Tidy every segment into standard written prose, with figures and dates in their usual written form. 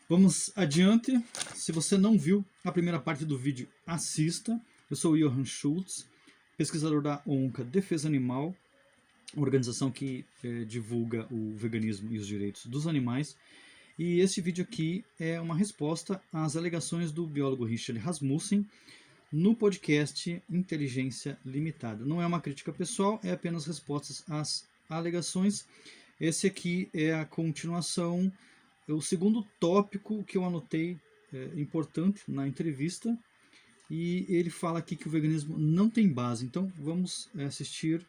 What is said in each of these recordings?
Vamos adiante. Se você não viu a primeira parte do vídeo, assista. Eu sou o Johann Schultz, pesquisador da ONCA Defesa Animal, organização que divulga o veganismo e os direitos dos animais. E este vídeo aqui é uma resposta às alegações do biólogo Richard Rasmussen no podcast Inteligência Limitada. Não é uma crítica pessoal, é apenas respostas às alegações. Esse aqui é a continuação, o segundo tópico que eu anotei importante na entrevista. E ele fala aqui que o veganismo não tem base. Então vamos assistir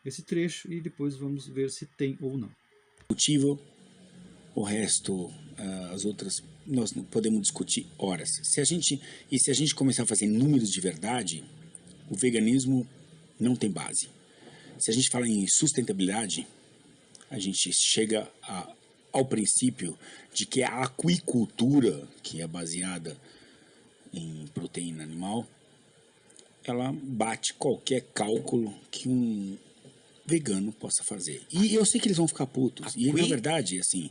esse trecho e depois vamos ver se tem ou não. Discutível, o resto, as outras, nós podemos discutir horas. Se a gente começar a fazer números de verdade, o veganismo não tem base. Se a gente fala em sustentabilidade, a gente chega ao princípio de que a aquicultura, que é baseada em proteína animal, ela bate qualquer cálculo que um vegano possa fazer. E eu sei que eles vão ficar putos. E na verdade, assim,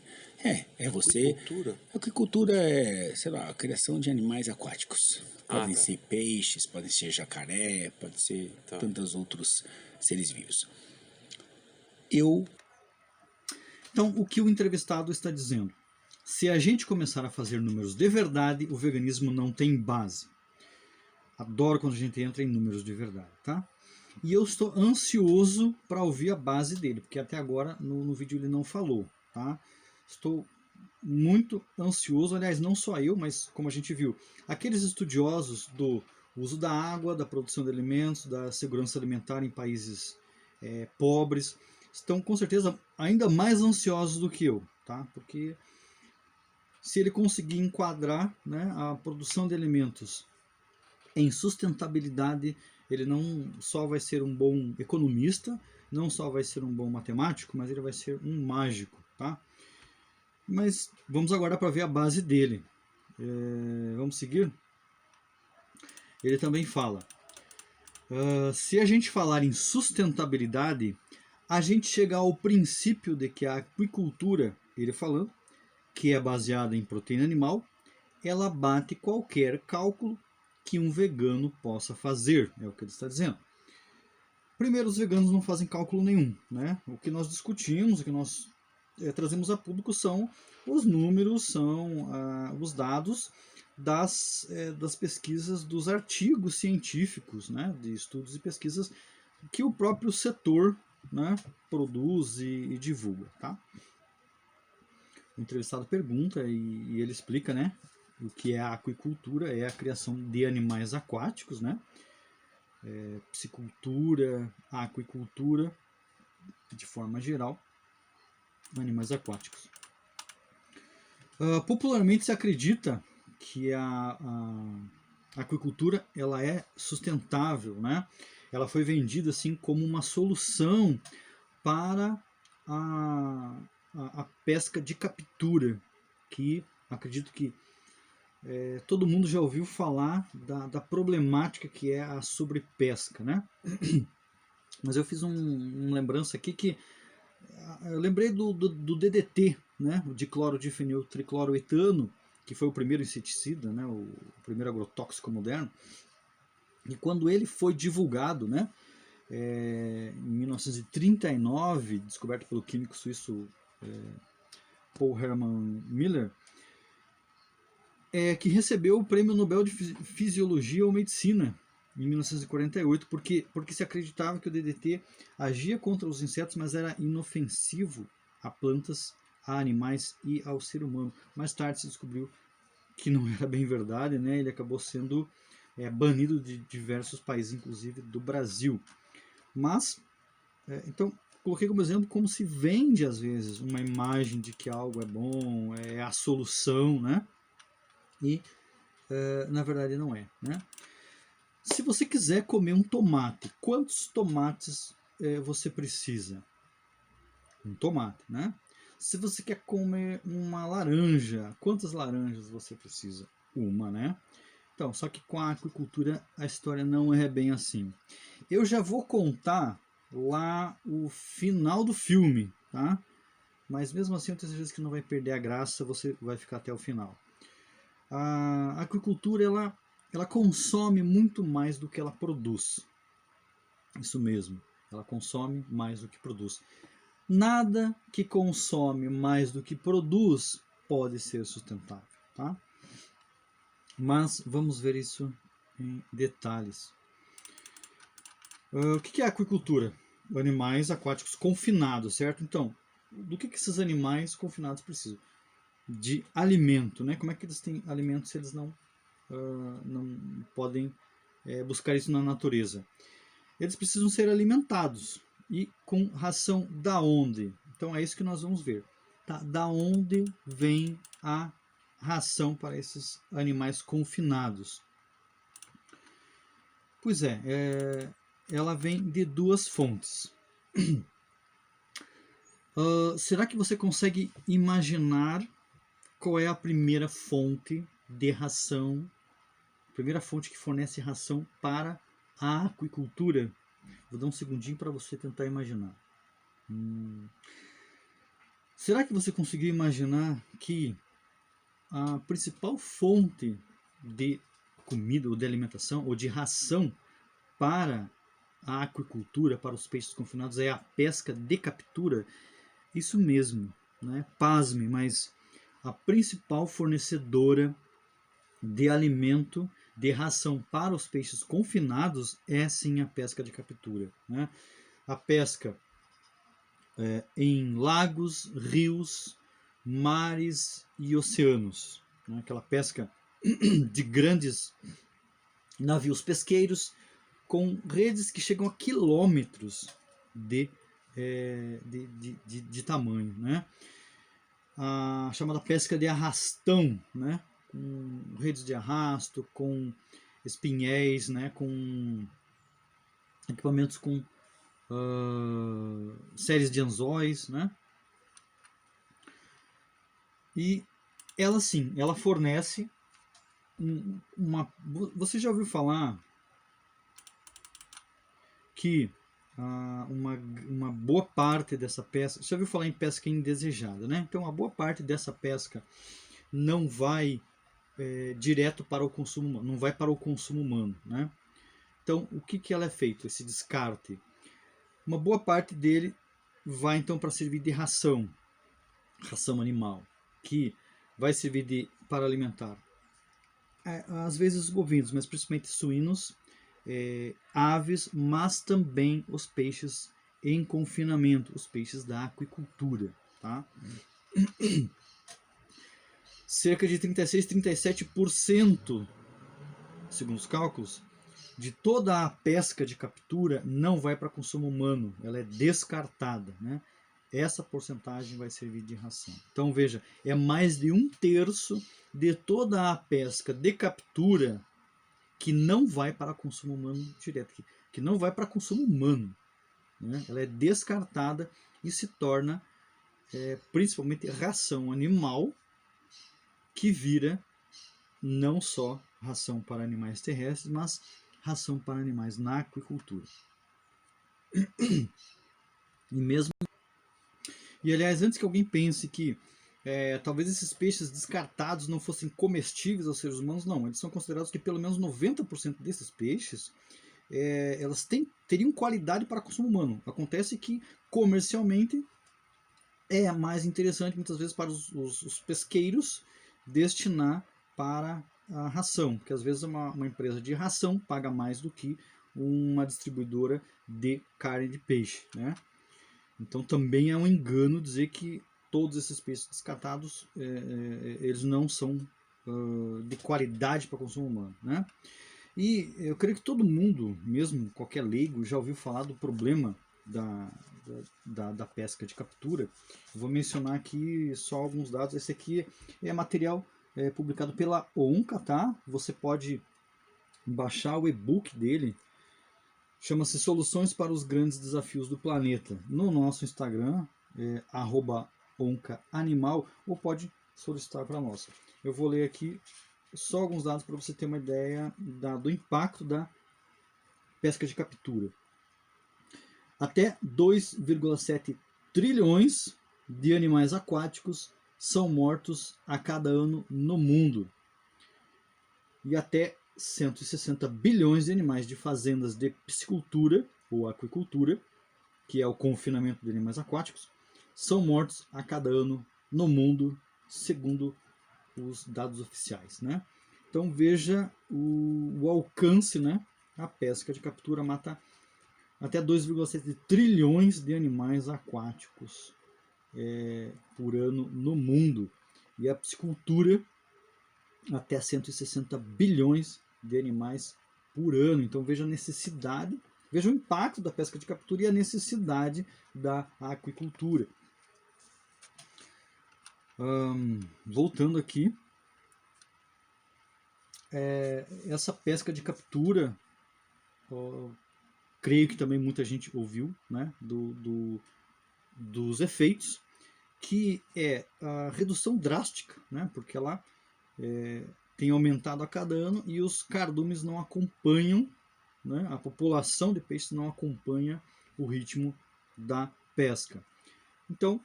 você... Aquicultura? Aquicultura é, sei lá, a criação de animais aquáticos. Podem ser peixes, podem ser jacaré, pode ser tantos outros seres vivos. Então, o que o entrevistado está dizendo? Se a gente começar a fazer números de verdade, o veganismo não tem base. Adoro quando a gente entra em números de verdade, tá? E eu estou ansioso para ouvir a base dele, porque até agora no vídeo ele não falou, tá? Estou muito ansioso, aliás, não só eu, mas como a gente viu, aqueles estudiosos do uso da água, da produção de alimentos, da segurança alimentar em países pobres, estão com certeza ainda mais ansiosos do que eu, tá? Porque se ele conseguir enquadrar, né, a produção de alimentos em sustentabilidade, ele não só vai ser um bom economista, não só vai ser um bom matemático, mas ele vai ser um mágico, tá? Mas vamos agora para ver a base dele. Vamos seguir? Ele também fala, se a gente falar em sustentabilidade, a gente chega ao princípio de que a aquicultura, ele falando, que é baseada em proteína animal, ela bate qualquer cálculo que um vegano possa fazer, é o que ele está dizendo. Primeiro, os veganos não fazem cálculo nenhum, né? O que nós discutimos, o que nós trazemos a público são os números, são os dados das pesquisas, dos artigos científicos, né? De estudos e pesquisas que o próprio setor, né, produz e divulga, tá? O entrevistado pergunta e ele explica, né, o que é a aquicultura, é a criação de animais aquáticos, né, piscicultura, aquicultura, de forma geral, animais aquáticos. Popularmente se acredita que a aquicultura ela é sustentável, né? Ela foi vendida assim como uma solução para a pesca de captura, que acredito que todo mundo já ouviu falar da problemática que é a sobrepesca, né? Mas eu fiz uma lembrança aqui que eu lembrei do DDT, né? O diclorodifenil tricloroetano, que foi o primeiro inseticida, né? O primeiro agrotóxico moderno. E quando ele foi divulgado, né? Em 1939, descoberto pelo químico suíço Paul Hermann Miller, que recebeu o Prêmio Nobel de Fisiologia ou Medicina em 1948, porque se acreditava que o DDT agia contra os insetos, mas era inofensivo a plantas, a animais e ao ser humano. Mais tarde se descobriu que não era bem verdade, né? Ele acabou sendo banido de diversos países, inclusive do Brasil. Mas, então, coloquei como exemplo como se vende às vezes uma imagem de que algo é bom, é a solução, né? E na verdade não é, né? Se você quiser comer um tomate, quantos tomates você precisa? Um tomate, né? Se você quer comer uma laranja, quantas laranjas você precisa? Uma, né? Então, só que com a aquicultura a história não é bem assim. Eu já vou contar lá o final do filme, tá? mas mesmo assim eu tenho certeza que não vai perder a graça, você vai ficar até o final. A aquicultura ela consome muito mais do que ela produz. Isso mesmo, ela consome mais do que produz. Nada que consome mais do que produz pode ser sustentável, tá? Mas vamos ver isso em detalhes. O que é a aquicultura? Animais aquáticos confinados, certo? Então, do que esses animais confinados precisam? De alimento, né? Como é que eles têm alimento se eles não podem buscar isso na natureza? Eles precisam ser alimentados. E com ração da onde? Então é isso que nós vamos ver. Tá? Da onde vem a ração para esses animais confinados? Pois ela vem de duas fontes. Será que você consegue imaginar qual é a primeira fonte de ração, a primeira fonte que fornece ração para a aquicultura? Vou dar um segundinho para você tentar imaginar. Será que você conseguiu imaginar que a principal fonte de comida ou de alimentação ou de ração para a aquicultura, para os peixes confinados, é a pesca de captura? Isso mesmo, né? Pasme, mas a principal fornecedora de alimento, de ração para os peixes confinados é sim a pesca de captura, né? A pesca em lagos, rios, mares e oceanos, né? Aquela pesca de grandes navios pesqueiros com redes que chegam a quilômetros de tamanho, né? A chamada pesca de arrastão, né? Com redes de arrasto, com espinhéis, né? Com equipamentos com séries de anzóis, né? E ela sim, ela fornece uma... Você já ouviu falar que uma boa parte dessa pesca... Você já ouviu falar em pesca indesejada, né? Então, uma boa parte dessa pesca não vai direto para o consumo humano, não vai para o consumo humano, né? Então, o que ela é feito, esse descarte? Uma boa parte dele vai então para servir de ração animal, que vai servir para alimentar às vezes os bovinos, mas principalmente suínos, aves, mas também os peixes em confinamento, os peixes da aquicultura, tá? Cerca de 36, 37%, segundo os cálculos, de toda a pesca de captura não vai para consumo humano, ela é descartada, né? Essa porcentagem vai servir de ração. Então veja, é mais de 1/3 de toda a pesca de captura que não vai para consumo humano direto, que não vai para consumo humano, né? Ela é descartada e se torna principalmente ração animal, que vira não só ração para animais terrestres, mas ração para animais na aquicultura. E aliás, antes que alguém pense que talvez esses peixes descartados não fossem comestíveis aos seres humanos, não, eles são considerados que pelo menos 90% desses peixes elas teriam qualidade para consumo humano. Acontece que comercialmente é mais interessante muitas vezes para os pesqueiros destinar para a ração, porque às vezes uma empresa de ração paga mais do que uma distribuidora de carne de peixe, né? Então também é um engano dizer que todos esses peixes descartados eles não são de qualidade para consumo humano, né? E eu creio que todo mundo, mesmo qualquer leigo, já ouviu falar do problema da pesca de captura. Eu vou mencionar aqui só alguns dados. Esse aqui é material publicado pela ONCA, tá? Você pode baixar o e-book dele. Chama-se Soluções para os Grandes Desafios do Planeta. No nosso Instagram, @oncaanimal, ou pode solicitar para nós. Eu vou ler aqui só alguns dados para você ter uma ideia do impacto da pesca de captura. Até 2,7 trilhões de animais aquáticos são mortos a cada ano no mundo. E até 160 bilhões de animais de fazendas de piscicultura ou aquicultura, que é o confinamento de animais aquáticos, são mortos a cada ano no mundo, segundo os dados oficiais, né? Então veja o alcance, né? A pesca de captura mata até 2,7 trilhões de animais aquáticos por ano no mundo. E a piscicultura até 160 bilhões de animais por ano. Então veja a necessidade, veja o impacto da pesca de captura e a necessidade da aquicultura. Voltando aqui, essa pesca de captura, creio que também muita gente ouviu, né, dos efeitos, que é a redução drástica, né, porque ela tem aumentado a cada ano e os cardumes não acompanham, né, a população de peixes não acompanha o ritmo da pesca. Então,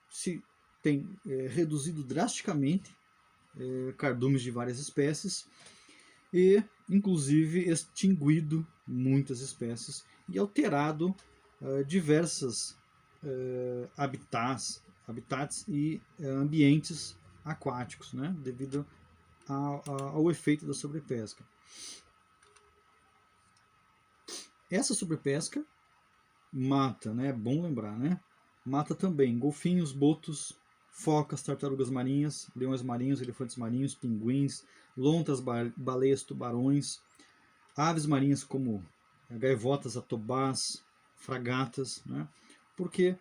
se tem reduzido drasticamente cardumes de várias espécies e, inclusive, extinguido muitas espécies e alterado diversas habitats e ambientes aquáticos, né, devido ao efeito da sobrepesca. Essa sobrepesca mata, né, é bom lembrar, né, mata também golfinhos, botos, focas, tartarugas marinhas, leões marinhos, elefantes marinhos, pinguins, lontras, baleias, tubarões, aves marinhas como gaivotas, atobás, fragatas, né, porque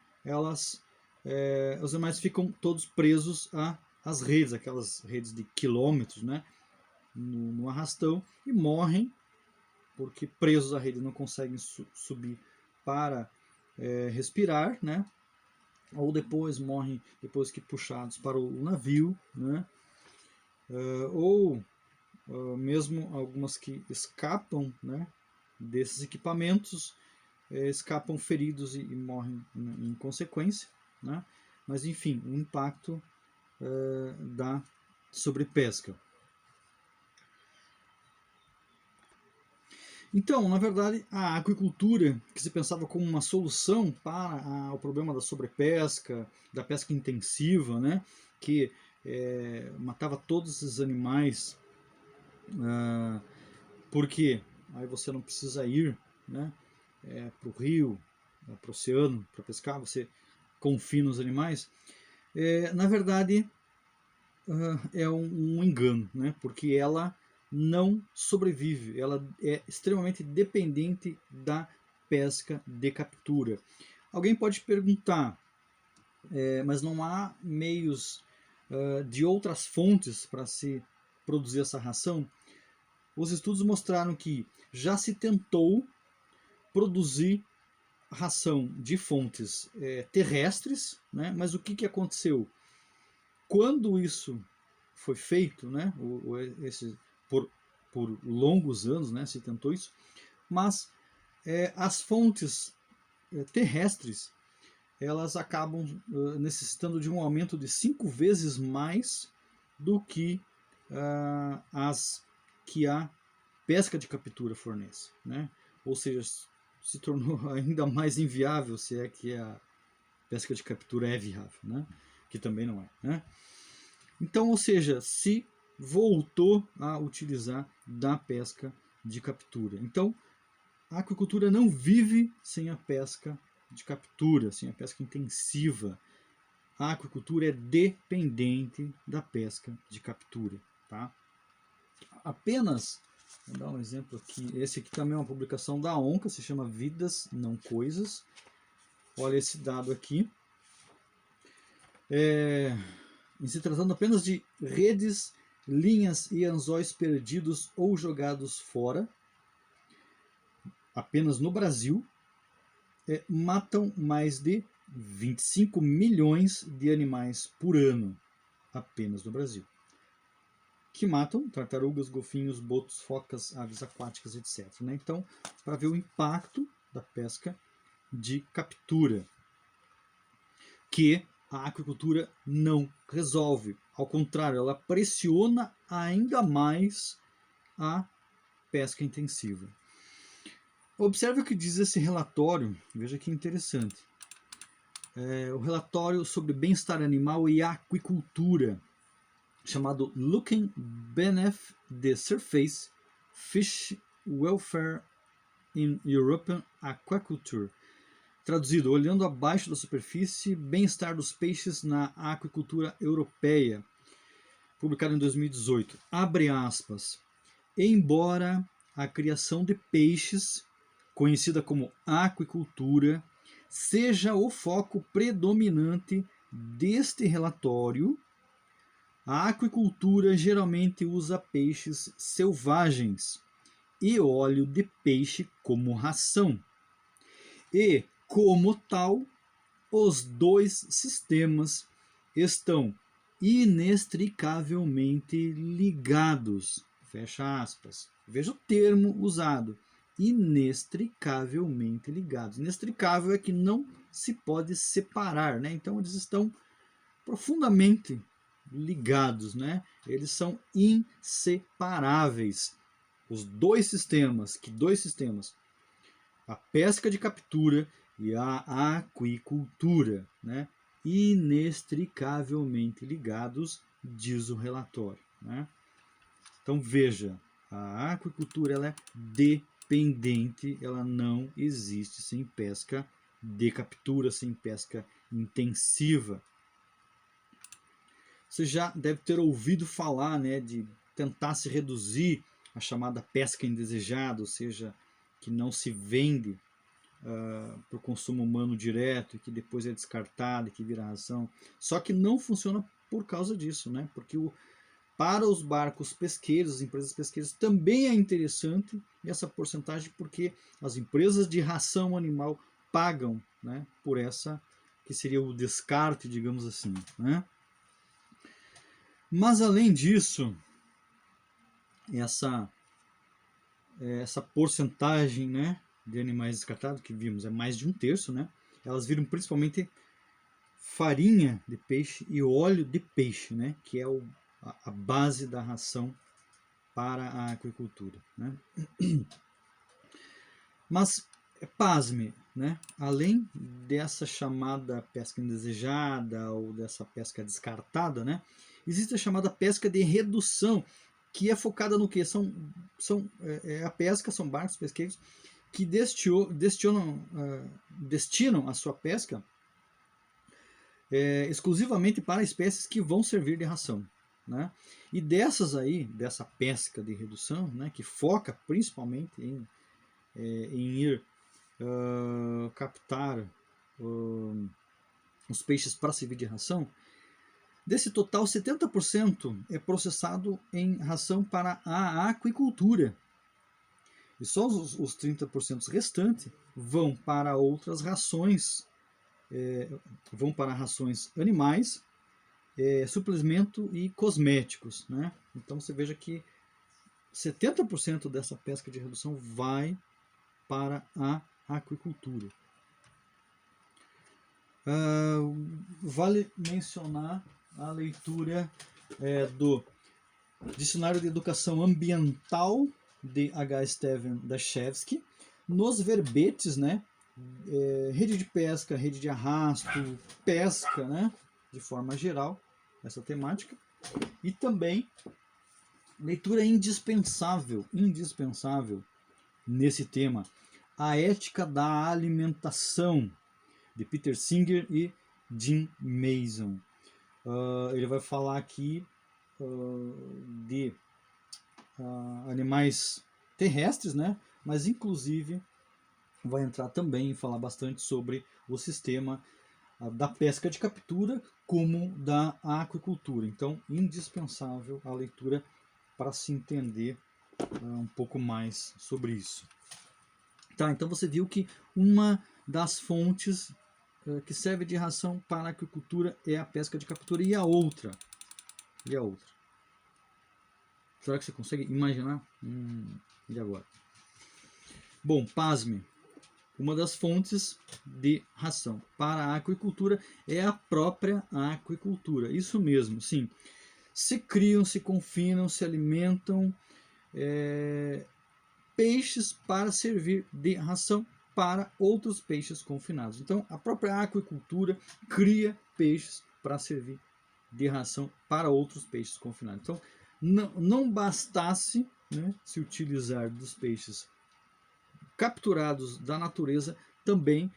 os animais ficam todos presos às redes, aquelas redes de quilômetros, né, no arrastão, e morrem porque presos à rede não conseguem subir para respirar, né, ou depois morrem depois que puxados para o navio, né, ou mesmo algumas que escapam, né, desses equipamentos, escapam feridos e morrem em consequência, né, mas enfim, o impacto da sobrepesca. Então, na verdade, a aquicultura, que se pensava como uma solução para o problema da sobrepesca, da pesca intensiva, né, que matava todos esses animais, porque aí você não precisa ir, né, para o rio, para o oceano, para pescar, você confina os animais. Na verdade, é um engano, né, porque ela não sobrevive, ela é extremamente dependente da pesca de captura. Alguém pode perguntar, mas não há meios de outras fontes para se produzir essa ração? Os estudos mostraram que já se tentou produzir ração de fontes terrestres, né, mas o que aconteceu? Quando isso foi feito, né, por longos anos, né, se tentou isso, mas as fontes terrestres, elas acabam necessitando de um aumento de 5 vezes mais do que as que a pesca de captura fornece, né? Ou seja, se tornou ainda mais inviável, se é que a pesca de captura é viável, né? Que também não é, né? Então, ou seja, se voltou a utilizar da pesca de captura. Então, a aquicultura não vive sem a pesca de captura, sem a pesca intensiva. A aquicultura é dependente da pesca de captura. Tá? Apenas, vou dar um exemplo aqui, esse aqui também é uma publicação da ONCA, se chama Vidas, Não Coisas. Olha esse dado aqui. Em se tratando apenas de redes, linhas e anzóis perdidos ou jogados fora, apenas no Brasil, matam mais de 25 milhões de animais por ano, apenas no Brasil. Que matam tartarugas, golfinhos, botos, focas, aves aquáticas, etc. Né? Então, para ver o impacto da pesca de captura, que a aquicultura não resolve. Ao contrário, ela pressiona ainda mais a pesca intensiva. Observe o que diz esse relatório, veja que interessante. O relatório sobre bem-estar animal e aquicultura, chamado Looking Beneath the Surface, Fish Welfare in European Aquaculture. Traduzido, olhando abaixo da superfície, bem-estar dos peixes na aquicultura europeia, publicado em 2018. Abre aspas. Embora a criação de peixes, conhecida como aquicultura, seja o foco predominante deste relatório, a aquicultura geralmente usa peixes selvagens e óleo de peixe como ração. E, como tal, os dois sistemas estão inextricavelmente ligados. Fecha aspas. Veja o termo usado. Inextricavelmente ligados. Inextricável é que não se pode separar, né? Então eles estão profundamente ligados, né? Eles são inseparáveis. Os dois sistemas, a pesca de captura e a aquicultura, né? Inextricavelmente ligados, diz o relatório, né? Então veja, a aquicultura ela é dependente, ela não existe sem pesca de captura, sem pesca intensiva. Você já deve ter ouvido falar, né, de tentar se reduzir a chamada pesca indesejada, ou seja, que não se vende para o consumo humano direto e que depois é descartado e que vira ração. Só que não funciona por causa disso, né? Porque para os barcos pesqueiros, as empresas pesqueiras, também é interessante essa porcentagem, porque as empresas de ração animal pagam, né, por essa, que seria o descarte, digamos assim, né? Mas além disso, essa porcentagem, né, de animais descartados que vimos é mais de 1/3, né? Elas viram principalmente farinha de peixe e óleo de peixe, né, que é a base da ração para a aquicultura, né? Mas pasme, né? Além dessa chamada pesca indesejada ou dessa pesca descartada, né, existe a chamada pesca de redução, que é focada no que? A pesca, são barcos pesqueiros que destinam a sua pesca exclusivamente para espécies que vão servir de ração, né? E dessa pesca de redução, né, que foca principalmente em ir captar os peixes para servir de ração, desse total 70% é processado em ração para a aquicultura. E só os 30% restantes vão para outras rações, vão para rações animais, suplemento e cosméticos, né? Então você veja que 70% dessa pesca de redução vai para a aquicultura. Vale mencionar a leitura do Dicionário de Educação Ambiental de H. Steven Dashevsky, nos verbetes, né? Rede de pesca, rede de arrasto, pesca, né? De forma geral, essa temática. E também leitura indispensável nesse tema, A Ética da Alimentação, de Peter Singer e Jim Mason. Ele vai falar aqui de animais terrestres, né? Mas inclusive vai entrar também e falar bastante sobre o sistema da pesca de captura como da aquicultura. Então, indispensável a leitura para se entender um pouco mais sobre isso. Tá, então você viu que uma das fontes que serve de ração para a aquicultura é a pesca de captura, e a outra? Será que você consegue imaginar? E agora? Bom, pasme. uma das fontes de ração para a aquicultura é a própria aquicultura. Isso mesmo, sim. Se criam, se confinam, se alimentam peixes para servir de ração para outros peixes confinados. Então, a própria aquicultura cria peixes para servir de ração para outros peixes confinados. Então, não bastasse, né, se utilizar dos peixes capturados da natureza, também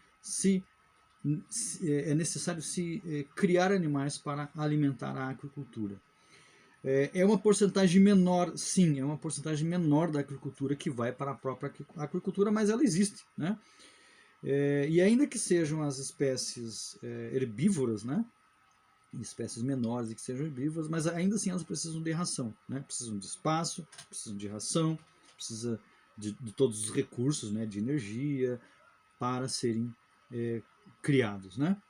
é necessário se criar animais para alimentar a aquicultura. É uma porcentagem menor, sim, é uma porcentagem menor da agricultura que vai para a própria aquicultura, mas ela existe, né? E ainda que sejam as espécies herbívoras, né? Espécies menores e que sejam herbívoras, mas ainda assim elas precisam de ração, né? Precisam de espaço, precisam de ração, precisa de todos os recursos, né? De energia para serem criados, né?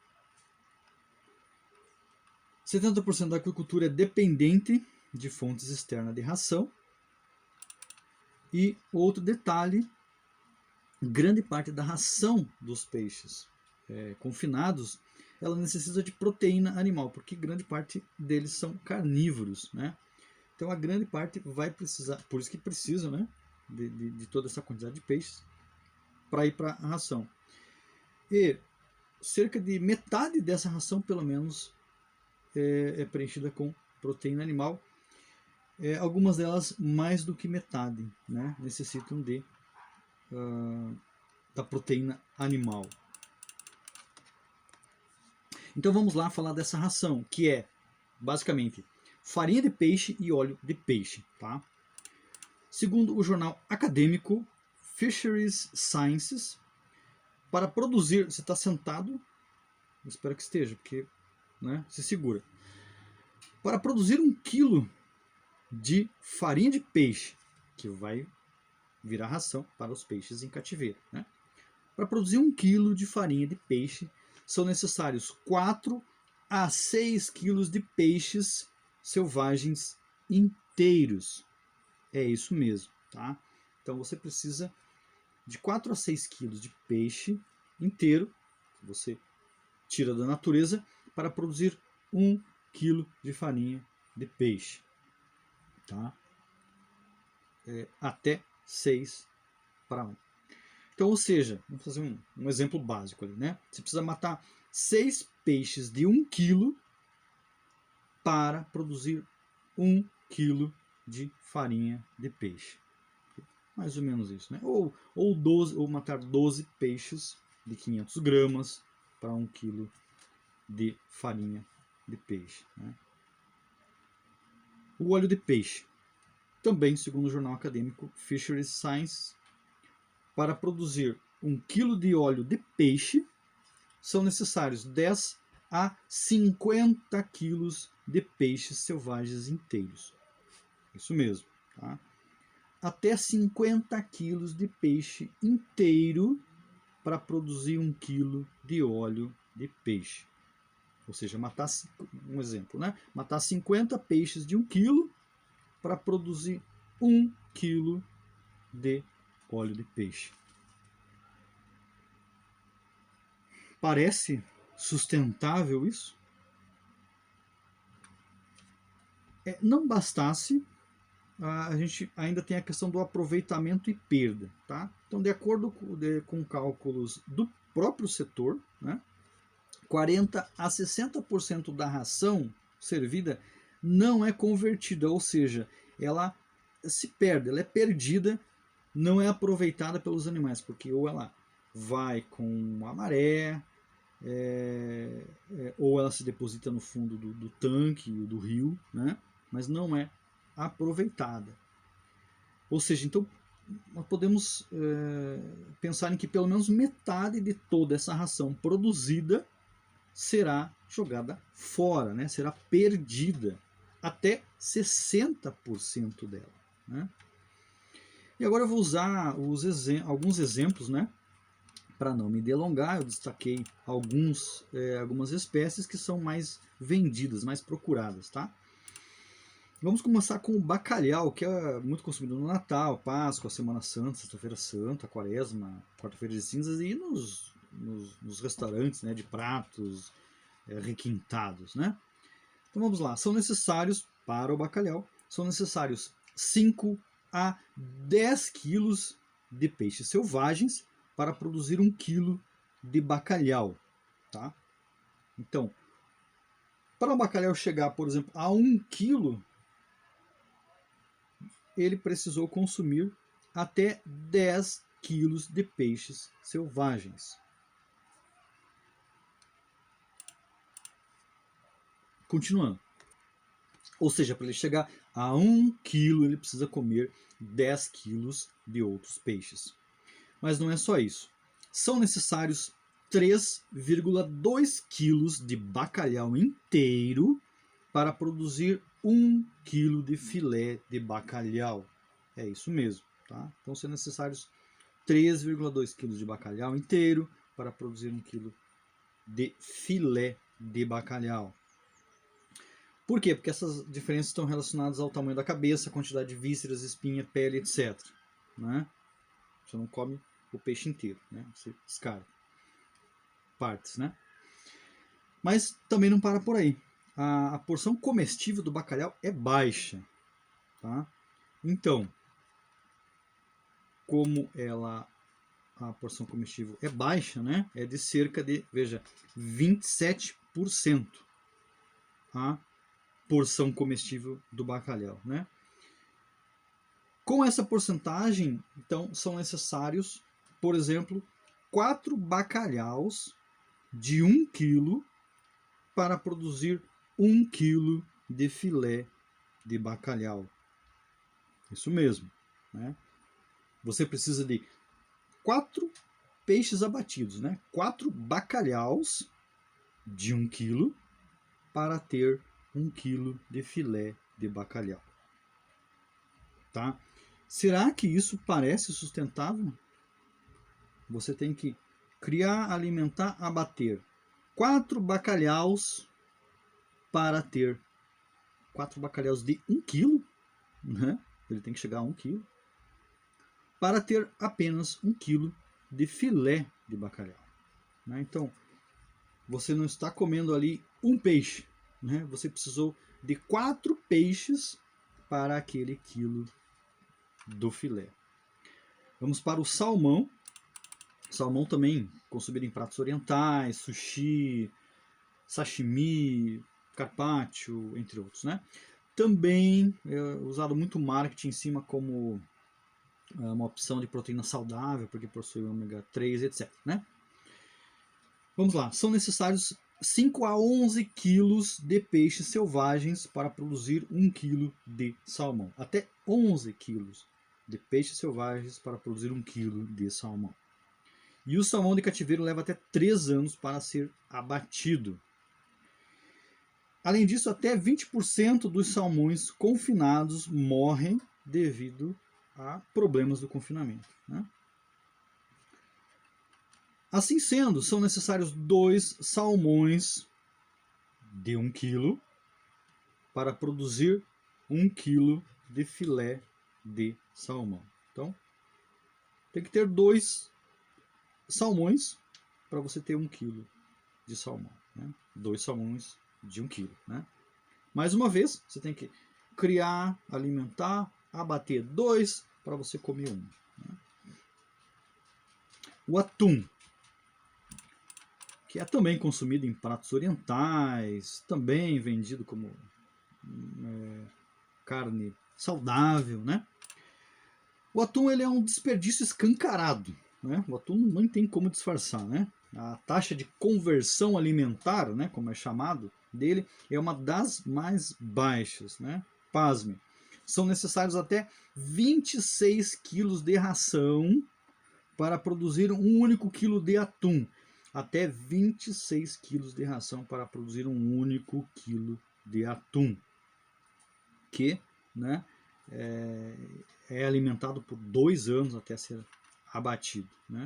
70% da aquicultura é dependente de fontes externas de ração. E outro detalhe, grande parte da ração dos peixes confinados, ela necessita de proteína animal, porque grande parte deles são carnívoros, né? Então a grande parte vai precisar, por isso que precisam, né, de toda essa quantidade de peixes para ir para a ração. E cerca de metade dessa ração, pelo menos, é preenchida com proteína animal. Algumas delas mais do que metade, né, necessitam da proteína animal. Então vamos lá falar dessa ração, que é basicamente farinha de peixe e óleo de peixe. Tá? Segundo o jornal acadêmico Fisheries Sciences, para produzir, você está sentado, espero que esteja, porque, né, se segura. Para produzir 1 quilo de farinha de peixe, que vai virar ração para os peixes em cativeiro, né? Para produzir 1 quilo de farinha de peixe, são necessários 4 a 6 quilos de peixes selvagens inteiros. É isso mesmo, tá? Então você precisa de 4 a 6 quilos de peixe inteiro, que você tira da natureza, para produzir 1 quilo de farinha de peixe. Tá? Até 6 para 1. Então, ou seja, vamos fazer um exemplo básico ali, né? Você precisa matar 6 peixes de 1 quilo para produzir 1 quilo de farinha de peixe. Mais ou menos isso, né? Ou matar 12 peixes de 500 gramas para 1 quilo de farinha de peixe, né? O óleo de peixe. Também, segundo o jornal acadêmico Fisheries Science, para produzir 1 kg de óleo de peixe, são necessários 10 a 50 kg de peixes selvagens inteiros. Isso mesmo. Tá? Até 50 kg de peixe inteiro para produzir 1 kg de óleo de peixe. Ou seja, matar, um exemplo, né? Matar 50 peixes de 1 kg para produzir 1 kg de óleo de peixe. Parece sustentável isso? Não bastasse, a gente ainda tem a questão do aproveitamento e perda. Tá? Então, de acordo com cálculos do próprio setor, né, 40 a 60% da ração servida não é convertida, ou seja, ela se perde, ela é perdida, não é aproveitada pelos animais, porque ou ela vai com a maré, ou ela se deposita no fundo do tanque, do rio, né? Mas não é aproveitada. Ou seja, então nós podemos pensar em que pelo menos metade de toda essa ração produzida será jogada fora, né? Será perdida, até 60% dela. Né? E agora eu vou usar alguns exemplos, né? Para não me delongar, eu destaquei algumas espécies que são mais vendidas, mais procuradas. Tá? Vamos começar com o bacalhau, que é muito consumido no Natal, Páscoa, Semana Santa, Sexta-feira Santa, Quaresma, Quarta-feira de Cinzas e nos restaurantes, né, de pratos requintados, né? Então vamos lá, são necessários, para o bacalhau, são necessários 5 a 10 quilos de peixes selvagens para produzir 1 quilo de bacalhau, tá? Então, para o bacalhau chegar, por exemplo, a 1 quilo, ele precisou consumir até 10 quilos de peixes selvagens. Continuando. Ou seja, para ele chegar a 1 quilo, ele precisa comer 10 quilos de outros peixes. Mas não é só isso. São necessários 3,2 quilos de bacalhau inteiro para produzir 1 quilo de filé de bacalhau. É isso mesmo, tá? Então são necessários 3,2 quilos de bacalhau inteiro para produzir 1 quilo de filé de bacalhau. Por quê? Porque essas diferenças estão relacionadas ao tamanho da cabeça, quantidade de vísceras, espinha, pele, etc. Né? Você não come o peixe inteiro, né? Você descarta partes, né? Mas também não para por aí. A porção comestível do bacalhau é baixa, tá? Então, como a porção comestível é baixa, né? É de cerca de, veja, 27% a porção comestível do bacalhau, né? Com essa porcentagem, então, são necessários, por exemplo, 4 bacalhaus de 1 quilo para produzir 1 quilo de filé de bacalhau. Isso mesmo, né? Você precisa de 4 peixes abatidos, né? 4 bacalhaus de 1 quilo para ter 1 quilo de filé de bacalhau. Tá? Será que isso parece sustentável? Você tem que criar, alimentar, abater 4 bacalhaus para ter 4 bacalhaus de 1 quilo, né? Ele tem que chegar a 1 quilo, para ter apenas 1 quilo de filé de bacalhau. Né? Então, você não está comendo ali um peixe, né? Você precisou de 4 peixes para aquele quilo do filé. Vamos para o salmão. Salmão também consumido em pratos orientais, sushi, sashimi, carpaccio, entre outros, né? Também é usado muito marketing em cima como uma opção de proteína saudável, porque possui ômega 3, etc, né? Vamos lá, são necessários 5 a 11 quilos de peixes selvagens para produzir 1 quilo de salmão. Até 11 quilos de peixes selvagens para produzir 1 quilo de salmão. E o salmão de cativeiro leva até 3 anos para ser abatido. Além disso, até 20% dos salmões confinados morrem devido a problemas do confinamento, né? Assim sendo, são necessários 2 salmões de 1 quilo para produzir 1 quilo de filé de salmão. Então, tem que ter 2 salmões para você ter 1 quilo de salmão, né? 2 salmões de 1 quilo, né? Mais uma vez, você tem que criar, alimentar, abater 2 para você comer 1. Né? O atum, que é também consumido em pratos orientais, também vendido como carne saudável, né? O atum ele é um desperdício escancarado, né? O atum não tem como disfarçar, né? A taxa de conversão alimentar, né, como é chamado, dele é uma das mais baixas, né? Pasme. São necessários até 26 quilos de ração para produzir um único quilo de atum. Até 26 quilos de ração para produzir um único quilo de atum. Que, né, é alimentado por 2 anos até ser abatido, né?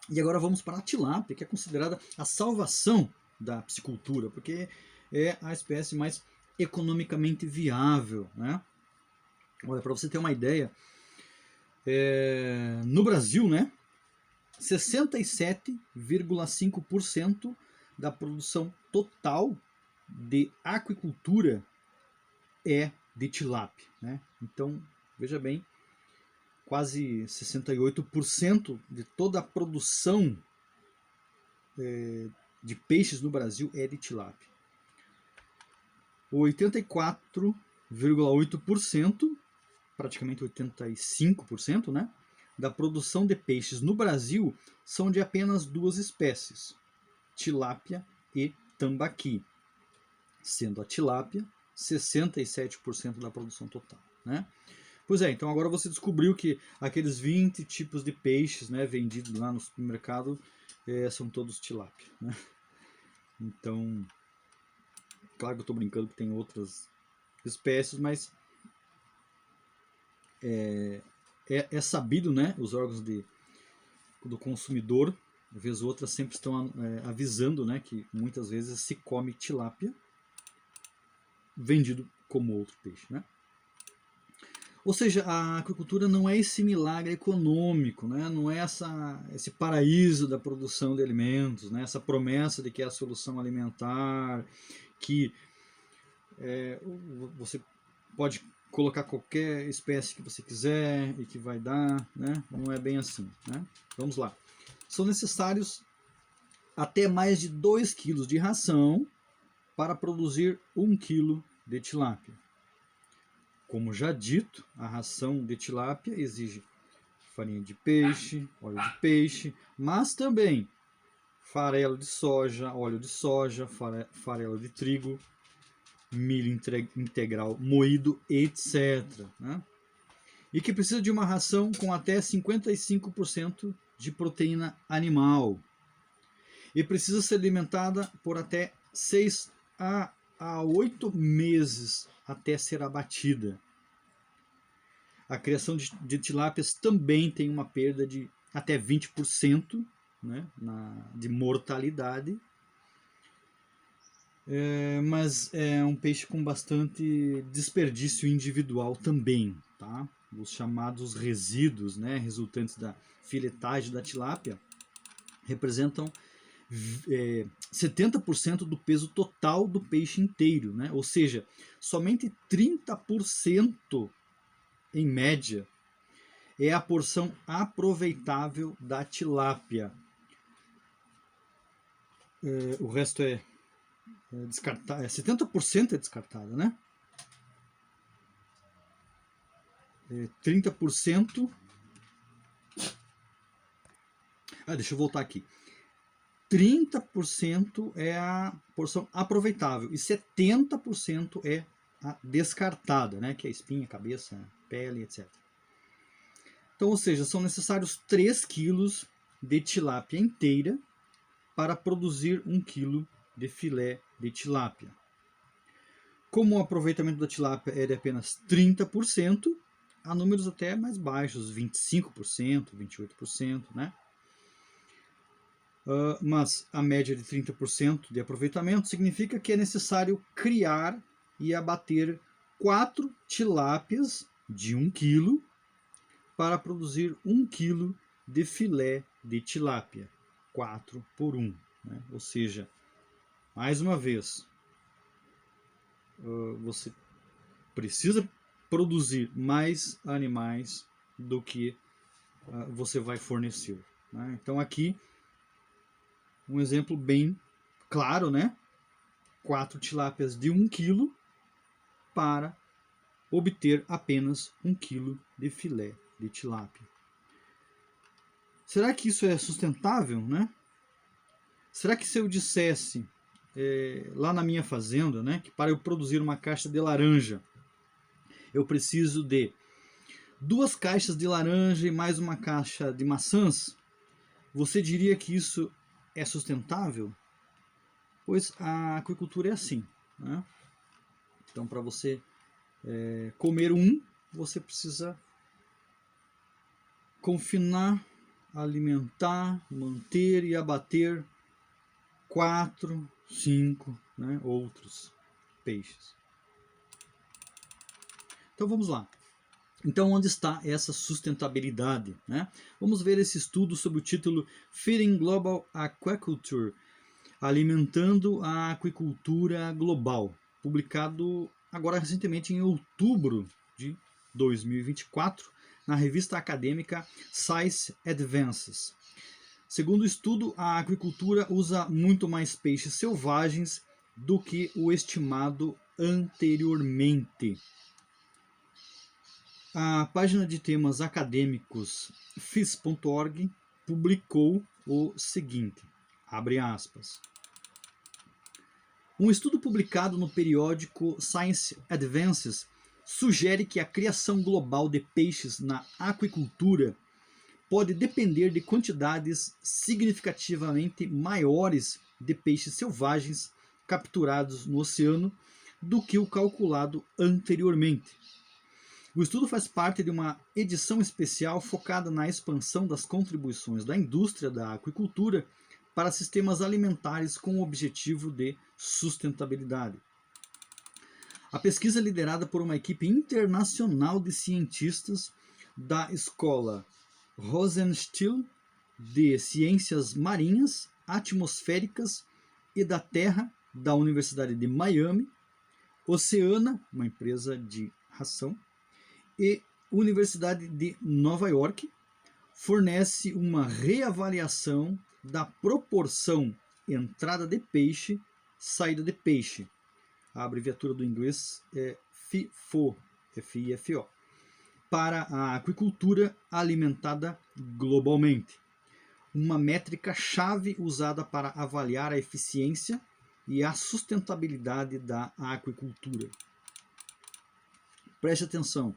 E agora vamos para a tilápia, que é considerada a salvação da piscicultura, porque é a espécie mais economicamente viável, né? Olha, para você ter uma ideia, no Brasil, né, 67,5% da produção total de aquicultura é de tilápia, né? Então, veja bem, quase 68% de toda a produção de peixes no Brasil é de tilápia. 84,8%, praticamente 85%, né, da produção de peixes no Brasil são de apenas duas espécies, tilápia e tambaqui, sendo a tilápia 67% da produção total, né? Pois é, então agora você descobriu que aqueles 20 tipos de peixes, né, vendidos lá no supermercado são todos tilápia, né? Então, claro que eu estou brincando que tem outras espécies, mas é sabido, né, os órgãos do consumidor, vez ou outra, sempre estão avisando, né, que muitas vezes se come tilápia vendido como outro peixe, né? Ou seja, a aquicultura não é esse milagre econômico, né? Não é esse paraíso da produção de alimentos, né? Essa promessa de que é a solução alimentar, que você pode colocar qualquer espécie que você quiser e que vai dar, né? Não é bem assim, né? Vamos lá. São necessários até mais de 2 kg de ração para produzir 1 kg de tilápia. Como já dito, a ração de tilápia exige farinha de peixe, óleo de peixe, mas também farelo de soja, óleo de soja, farelo de trigo, milho integral moído, etc. Né? E que precisa de uma ração com até 55% de proteína animal. E precisa ser alimentada por até 6 a 8 meses até ser abatida. A criação de tilápias também tem uma perda de até 20%, né, de mortalidade. Mas é um peixe com bastante desperdício individual também. Tá? Os chamados resíduos, né, resultantes da filetagem da tilápia representam 70% do peso total do peixe inteiro, né? Ou seja, somente 30% em média é a porção aproveitável da tilápia. O resto é descartado, 70% é descartado, né? 30%. Deixa eu voltar aqui. 30% é a porção aproveitável e 70% é a descartada, né? Que é a espinha, cabeça, pele, etc. Então, ou seja, são necessários 3 kg de tilápia inteira para produzir 1 kg de filé de tilápia. Como o aproveitamento da tilápia é de apenas 30%, há números até mais baixos, 25%, 28%, né? Mas a média de 30% de aproveitamento significa que é necessário criar e abater 4 tilápias de 1 kg para produzir 1 kg de filé de tilápia, 4 por 1. Né? Ou seja, mais uma vez, você precisa produzir mais animais do que você vai fornecer. Né? Então aqui, um exemplo bem claro, né? 4 tilápias de 1 kg para obter apenas 1 kg de filé de tilápia. Será que isso é sustentável, né? Será que se eu dissesse lá na minha fazenda, né, que para eu produzir uma caixa de laranja, eu preciso de 2 caixas de laranja e mais uma caixa de maçãs, você diria que isso é sustentável? Pois a aquicultura é assim, né? Então, para você comer você precisa confinar, alimentar, manter e abater 4, 5, né, outros. peixes. Então vamos lá. Então, onde está essa sustentabilidade, né? Vamos ver esse estudo sob o título Feeding Global Aquaculture, Alimentando a Aquicultura Global, publicado agora recentemente em outubro de 2024, na revista acadêmica Science Advances. Segundo o estudo, a aquicultura usa muito mais peixes selvagens do que o estimado anteriormente. A página de temas acadêmicos fis.org publicou o seguinte, abre aspas, um estudo publicado no periódico Science Advances sugere que a criação global de peixes na aquicultura pode depender de quantidades significativamente maiores de peixes selvagens capturados no oceano do que o calculado anteriormente. O estudo faz parte de uma edição especial focada na expansão das contribuições da indústria da aquicultura para sistemas alimentares com o objetivo de sustentabilidade. A pesquisa é liderada por uma equipe internacional de cientistas da Escola Rosenstiel de Ciências Marinhas, Atmosféricas e da Terra da Universidade de Miami, Oceana, uma empresa de ração, e Universidade de Nova York, fornece uma reavaliação da proporção entrada de peixe, saída de peixe. A abreviatura do inglês é FIFO, F-I-F-O, para a aquicultura alimentada globalmente. Uma métrica-chave usada para avaliar a eficiência e a sustentabilidade da aquicultura. Preste atenção.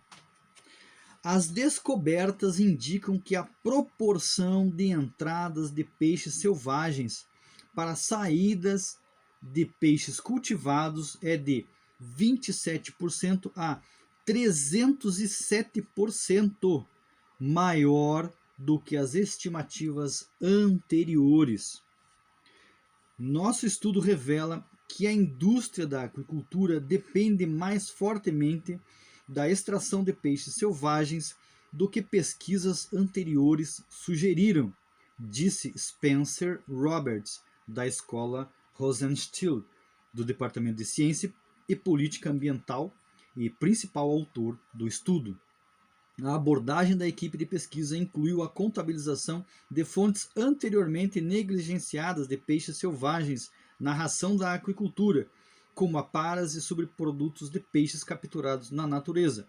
As descobertas indicam que a proporção de entradas de peixes selvagens para saídas de peixes cultivados é de 27% a 307% maior do que as estimativas anteriores. Nosso estudo revela que a indústria da aquicultura depende mais fortemente da extração de peixes selvagens do que pesquisas anteriores sugeriram, disse Spencer Roberts, da Escola Rosenstiel, do Departamento de Ciência e Política Ambiental e principal autor do estudo. A abordagem da equipe de pesquisa incluiu a contabilização de fontes anteriormente negligenciadas de peixes selvagens na ração da aquicultura, como aparas e subprodutos de peixes capturados na natureza.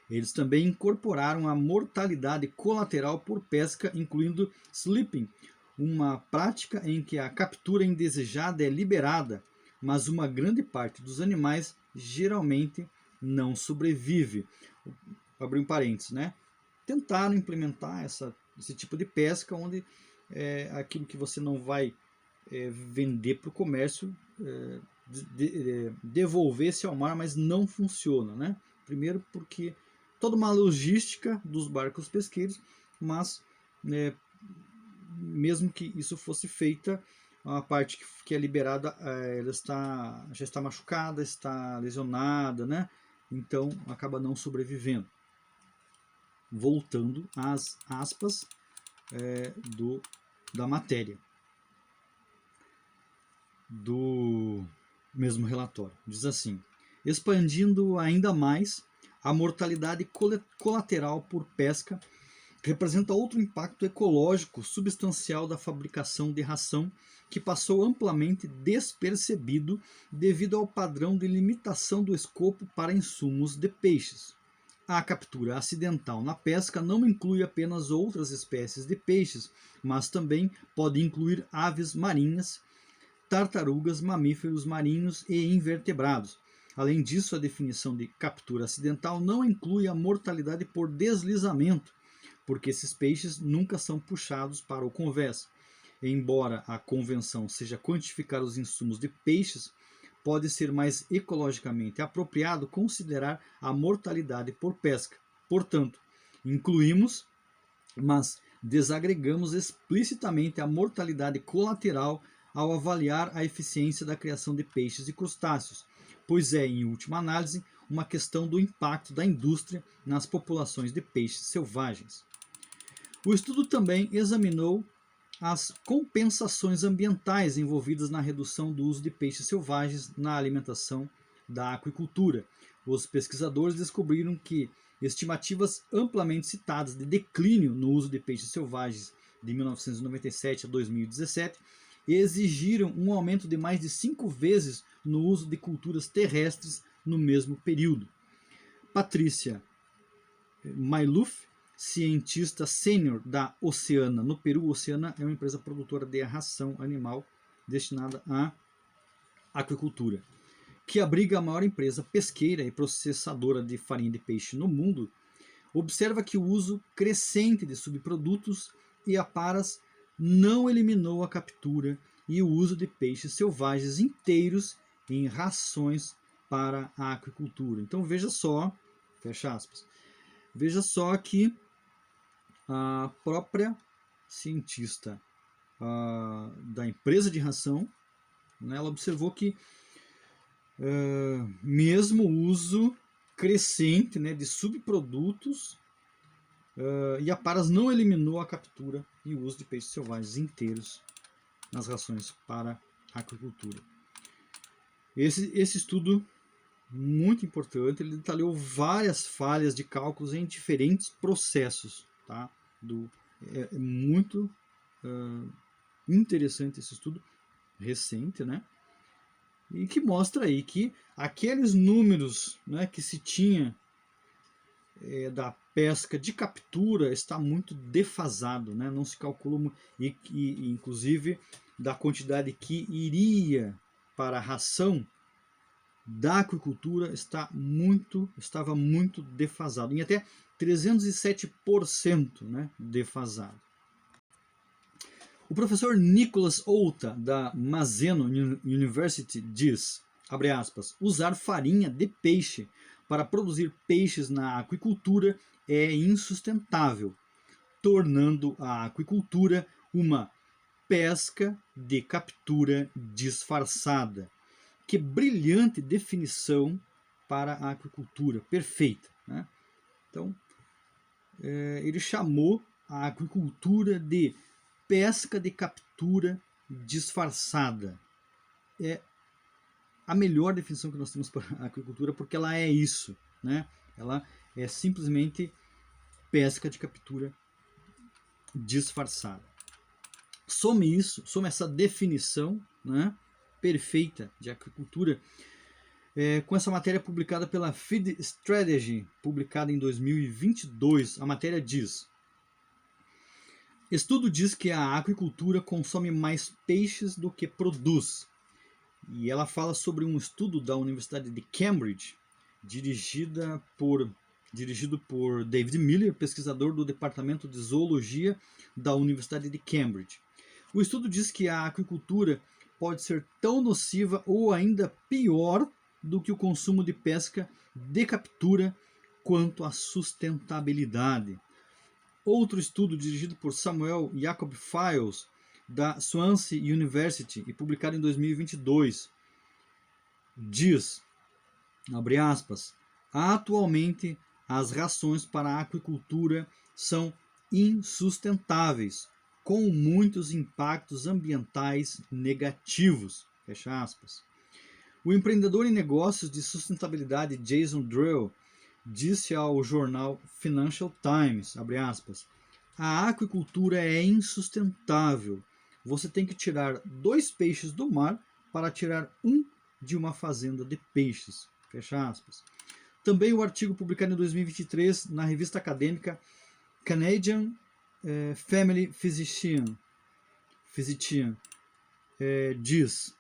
Eles também incorporaram a mortalidade colateral por pesca, incluindo slipping, uma prática em que a captura indesejada é liberada, mas uma grande parte dos animais geralmente não sobrevive. Abrir um parênteses, né? Tentaram implementar esse tipo de pesca onde aquilo que você não vai vender para o comércio devolver-se ao mar, mas não funciona, né? Primeiro porque toda uma logística dos barcos pesqueiros, mas mesmo que isso fosse feita, a parte que é liberada ela já está machucada, está lesionada, né? Então acaba não sobrevivendo. Voltando às aspas da matéria do mesmo relatório. Diz assim: expandindo ainda mais, a mortalidade colateral por pesca representa outro impacto ecológico substancial da fabricação de ração que passou amplamente despercebido devido ao padrão de limitação do escopo para insumos de peixes. A captura acidental na pesca não inclui apenas outras espécies de peixes, mas também pode incluir aves marinhas, tartarugas, mamíferos marinhos e invertebrados. Além disso, a definição de captura acidental não inclui a mortalidade por deslizamento, porque esses peixes nunca são puxados para o convés. Embora a convenção seja quantificar os insumos de peixes, pode ser mais ecologicamente apropriado considerar a mortalidade por pesca. Portanto, incluímos, mas desagregamos explicitamente a mortalidade colateral ao avaliar a eficiência da criação de peixes e crustáceos, pois é, em última análise, uma questão do impacto da indústria nas populações de peixes selvagens. O estudo também examinou as compensações ambientais envolvidas na redução do uso de peixes selvagens na alimentação da aquicultura. Os pesquisadores descobriram que estimativas amplamente citadas de declínio no uso de peixes selvagens de 1997 a 2017 exigiram um aumento de mais de 5 vezes no uso de culturas terrestres no mesmo período. Patrícia Mailuf, cientista sênior da Oceana, no Peru. Oceana é uma empresa produtora de ração animal destinada à aquicultura, que abriga a maior empresa pesqueira e processadora de farinha de peixe no mundo, observa que o uso crescente de subprodutos e aparas não eliminou a captura e o uso de peixes selvagens inteiros em rações para a aquicultura. Então veja só, fecha aspas, veja só que a própria cientista da empresa de ração, né, ela observou que mesmo o uso crescente, né, de subprodutos e a Paras não eliminou a captura e o uso de peixes selvagens inteiros nas rações para a aquicultura. Esse estudo, muito importante, ele detalhou várias falhas de cálculos em diferentes processos. Tá? É muito interessante esse estudo recente, né? E que mostra aí que aqueles números, né, que se tinha da pesca de captura está muito defasado, né? Não se calcula, e inclusive da quantidade que iria para a ração da aquicultura estava muito defasado, em até 307%, né, defasado. O professor Nicholas Outa, da Mazzeno University, diz, abre aspas, usar farinha de peixe para produzir peixes na aquicultura é insustentável, tornando a aquicultura uma pesca de captura disfarçada. Que brilhante definição para a aquicultura, perfeita. Né? Então, ele chamou a aquicultura de pesca de captura disfarçada. É a melhor definição que nós temos para a aquicultura, porque ela é isso, né? Ela é simplesmente pesca de captura disfarçada. Some essa definição, né, perfeita de aquicultura, com essa matéria publicada pela Feed Strategy, publicada em 2022. A matéria diz: estudo diz que a aquicultura consome mais peixes do que produz. E ela fala sobre um estudo da Universidade de Cambridge, dirigido por David Miller, pesquisador do Departamento de Zoologia da Universidade de Cambridge. O estudo diz que a aquicultura pode ser tão nociva ou ainda pior do que o consumo de pesca de captura quanto à sustentabilidade. Outro estudo dirigido por Samuel Jacob Files, da Swansea University, e publicado em 2022, diz, abre aspas, atualmente as rações para a aquicultura são insustentáveis, com muitos impactos ambientais negativos, fecha aspas. O empreendedor em negócios de sustentabilidade Jason Drill disse ao jornal Financial Times, abre aspas, a aquicultura é insustentável. Você tem que tirar 2 peixes do mar para tirar 1 de uma fazenda de peixes, fecha aspas. Também o artigo publicado em 2023 na revista acadêmica Canadian Family Physician diz,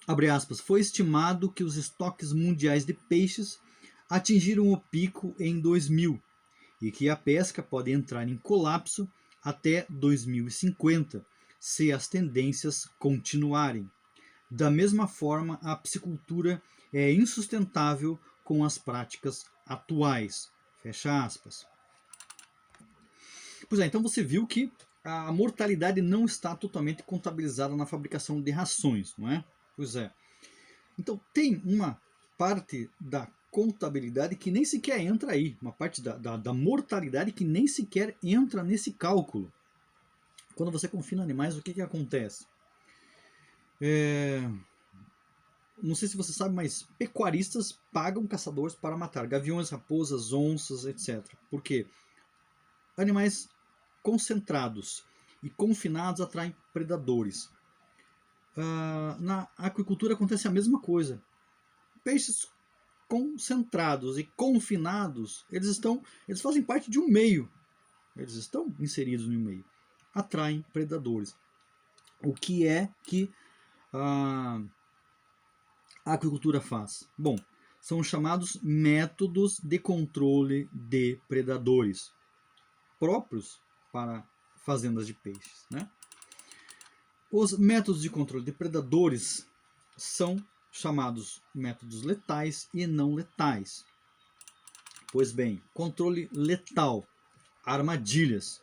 abre aspas, foi estimado que os estoques mundiais de peixes atingiram o pico em 2000 e que a pesca pode entrar em colapso até 2050, se as tendências continuarem. Da mesma forma, a piscicultura é insustentável com as práticas atuais. Fecha aspas. Pois é, então você viu que a mortalidade não está totalmente contabilizada na fabricação de rações, não é? Pois é. Então tem uma parte da contabilidade que nem sequer entra aí, uma parte da mortalidade que nem sequer entra nesse cálculo. Quando você confina animais, o que acontece? Não sei se você sabe, mas pecuaristas pagam caçadores para matar gaviões, raposas, onças, etc. Por quê? Animais concentrados e confinados atraem predadores. Na aquicultura acontece a mesma coisa. Peixes concentrados e confinados, eles fazem parte de um meio. Eles estão inseridos no meio. Atraem predadores. O que é que a aquicultura faz? Bom, são os chamados métodos de controle de predadores, próprios para fazendas de peixes, né? Os métodos de controle de predadores são chamados métodos letais e não letais. Pois bem, controle letal, armadilhas.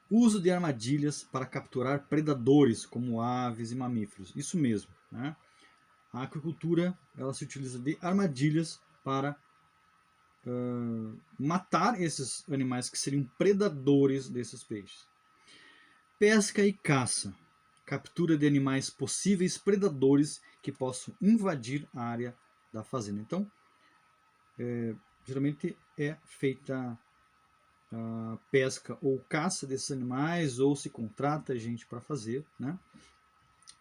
Uso de armadilhas para capturar predadores como aves e mamíferos. Isso mesmo, né? A aquicultura ela se utiliza de armadilhas para matar esses animais que seriam predadores desses peixes. Pesca e caça. Captura de animais possíveis predadores que possam invadir a área da fazenda. Então, geralmente é feita a pesca ou caça desses animais, ou se contrata gente para fazer, né?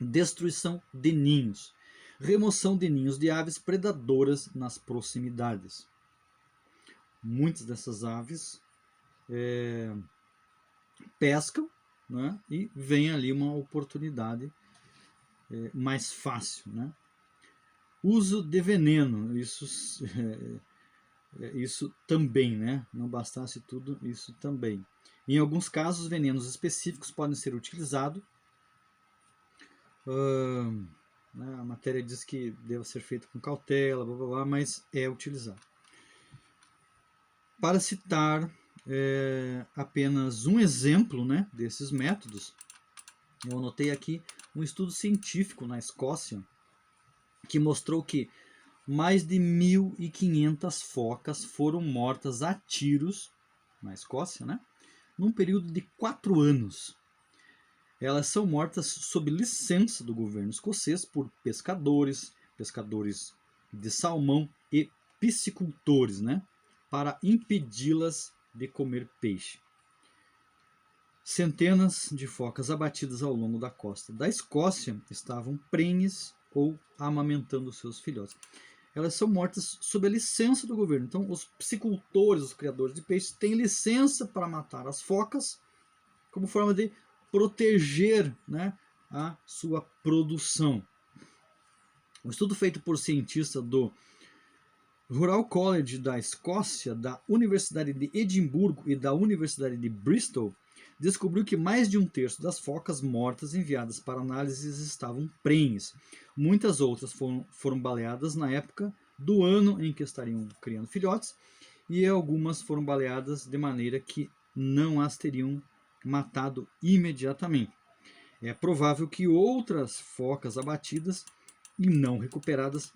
Destruição de ninhos. Remoção de ninhos de aves predadoras nas proximidades. Muitas dessas aves pescam, né? E vem ali uma oportunidade mais fácil, né? Uso de veneno, isso também, né? Não bastasse tudo, isso também. Em alguns casos, venenos específicos podem ser utilizados. A matéria diz que deve ser feito com cautela, blá, blá, blá, mas é utilizado. Para citar apenas um exemplo, né, desses métodos, eu anotei aqui um estudo científico na Escócia que mostrou que mais de 1.500 focas foram mortas a tiros na Escócia, né, num período de 4 anos. Elas são mortas sob licença do governo escocês por pescadores de salmão e piscicultores, né, para impedi-las de comer peixe. Centenas de focas abatidas ao longo da costa da Escócia estavam prenhes ou amamentando seus filhotes. Elas são mortas sob a licença do governo. Então, os piscicultores, os criadores de peixes, têm licença para matar as focas como forma de proteger, né, a sua produção. Um estudo feito por cientistas do Royal College da Escócia, da Universidade de Edimburgo e da Universidade de Bristol descobriu que mais de 1/3 das focas mortas enviadas para análises estavam prenhes. Muitas outras foram baleadas na época do ano em que estariam criando filhotes, e algumas foram baleadas de maneira que não as teriam matado imediatamente. É provável que outras focas abatidas e não recuperadas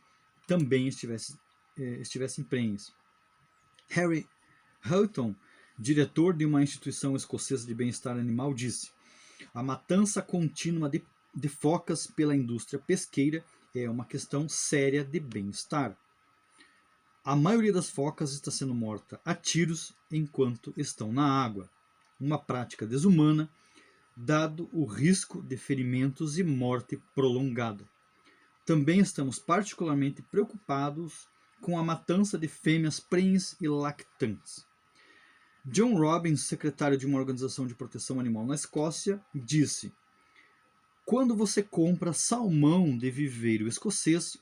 também estivessem prenhes. Harry Houghton, diretor de uma instituição escocesa de bem-estar animal, disse: a matança contínua de focas pela indústria pesqueira é uma questão séria de bem-estar. A maioria das focas está sendo morta a tiros enquanto estão na água, uma prática desumana, dado o risco de ferimentos e morte prolongada. Também estamos particularmente preocupados com a matança de fêmeas prenhes e lactantes. John Robbins, secretário de uma organização de proteção animal na Escócia, disse: quando você compra salmão de viveiro escocês,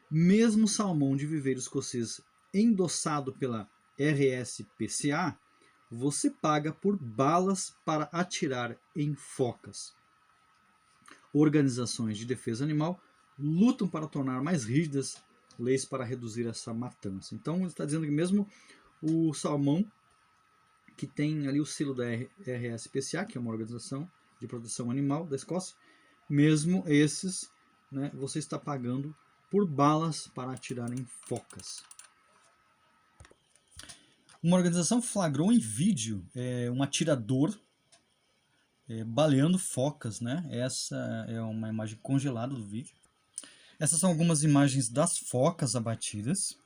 mesmo salmão de viveiro escocês endossado pela RSPCA, você paga por balas para atirar em focas. Organizações de defesa animal lutam para tornar mais rígidas leis para reduzir essa matança. Então, ele está dizendo que mesmo o salmão, que tem ali o selo da RSPCA, que é uma organização de proteção animal da Escócia, mesmo esses, né, você está pagando por balas para atirar em focas. Uma organização flagrou em vídeo um atirador baleando focas, né? Essa é uma imagem congelada do vídeo. Essas são algumas imagens das focas abatidas.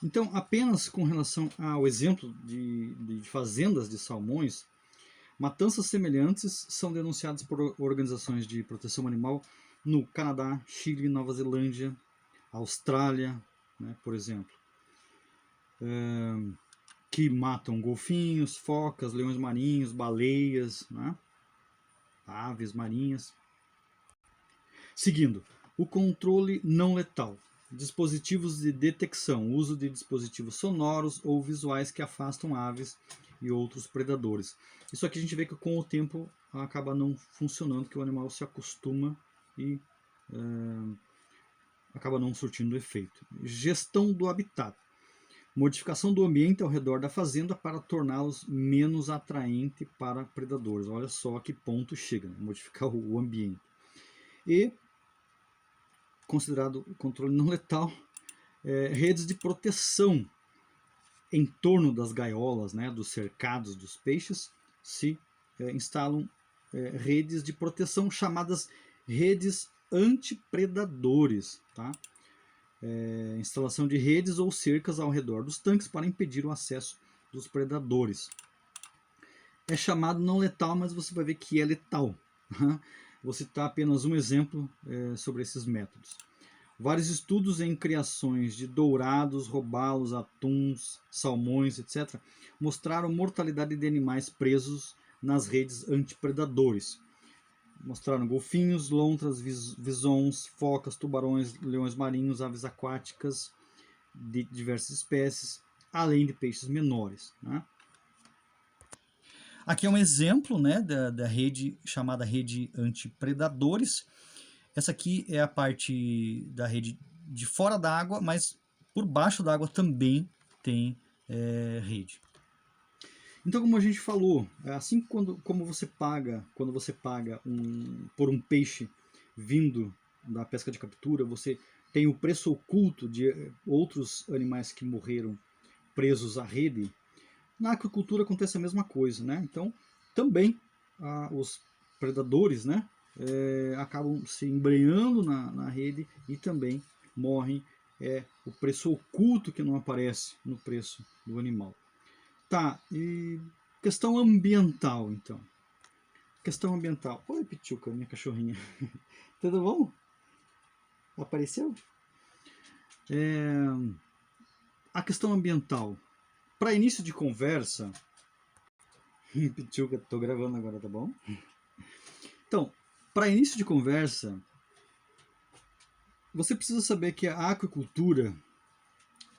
Então, apenas com relação ao exemplo de fazendas de salmões, matanças semelhantes são denunciadas por organizações de proteção animal no Canadá, Chile, Nova Zelândia, Austrália, né, por exemplo, que matam golfinhos, focas, leões marinhos, baleias, né, aves marinhas. Seguindo, o controle não letal. Dispositivos de detecção, uso de dispositivos sonoros ou visuais que afastam aves e outros predadores. Isso aqui a gente vê que com o tempo acaba não funcionando, que o animal se acostuma e acaba não surtindo efeito. Gestão do habitat. Modificação do ambiente ao redor da fazenda para torná-los menos atraente para predadores. Olha só que ponto chega, né? Modificar o ambiente. E considerado controle não letal, redes de proteção em torno das gaiolas, né, dos cercados dos peixes, se instalam redes de proteção chamadas redes antipredadores, tá? Instalação de redes ou cercas ao redor dos tanques para impedir o acesso dos predadores. É chamado não letal, mas você vai ver que é letal. Vou citar apenas um exemplo sobre esses métodos. Vários estudos em criações de dourados, robalos, atuns, salmões, etc., mostraram mortalidade de animais presos nas redes antipredadores. Mostraram golfinhos, lontras, visons, focas, tubarões, leões marinhos, aves aquáticas de diversas espécies, além de peixes menores, né? Aqui é um exemplo, né, da rede chamada rede antipredadores. Essa aqui é a parte da rede de fora da água, mas por baixo da água também tem rede. Então, como a gente falou, assim como você paga, quando você paga por um peixe vindo da pesca de captura, você tem o preço oculto de outros animais que morreram presos à rede. Na aquicultura acontece a mesma coisa, né? Então, também os predadores, né, acabam se embrenhando na rede e também morrem. O preço oculto que não aparece no preço do animal. Tá, e questão ambiental, então. Questão ambiental. Oi, Pichuca, minha cachorrinha. Tudo bom? Apareceu? A questão ambiental. Para início de conversa... Pichuca, tô gravando agora, tá bom? Então, para início de conversa, você precisa saber que a aquicultura,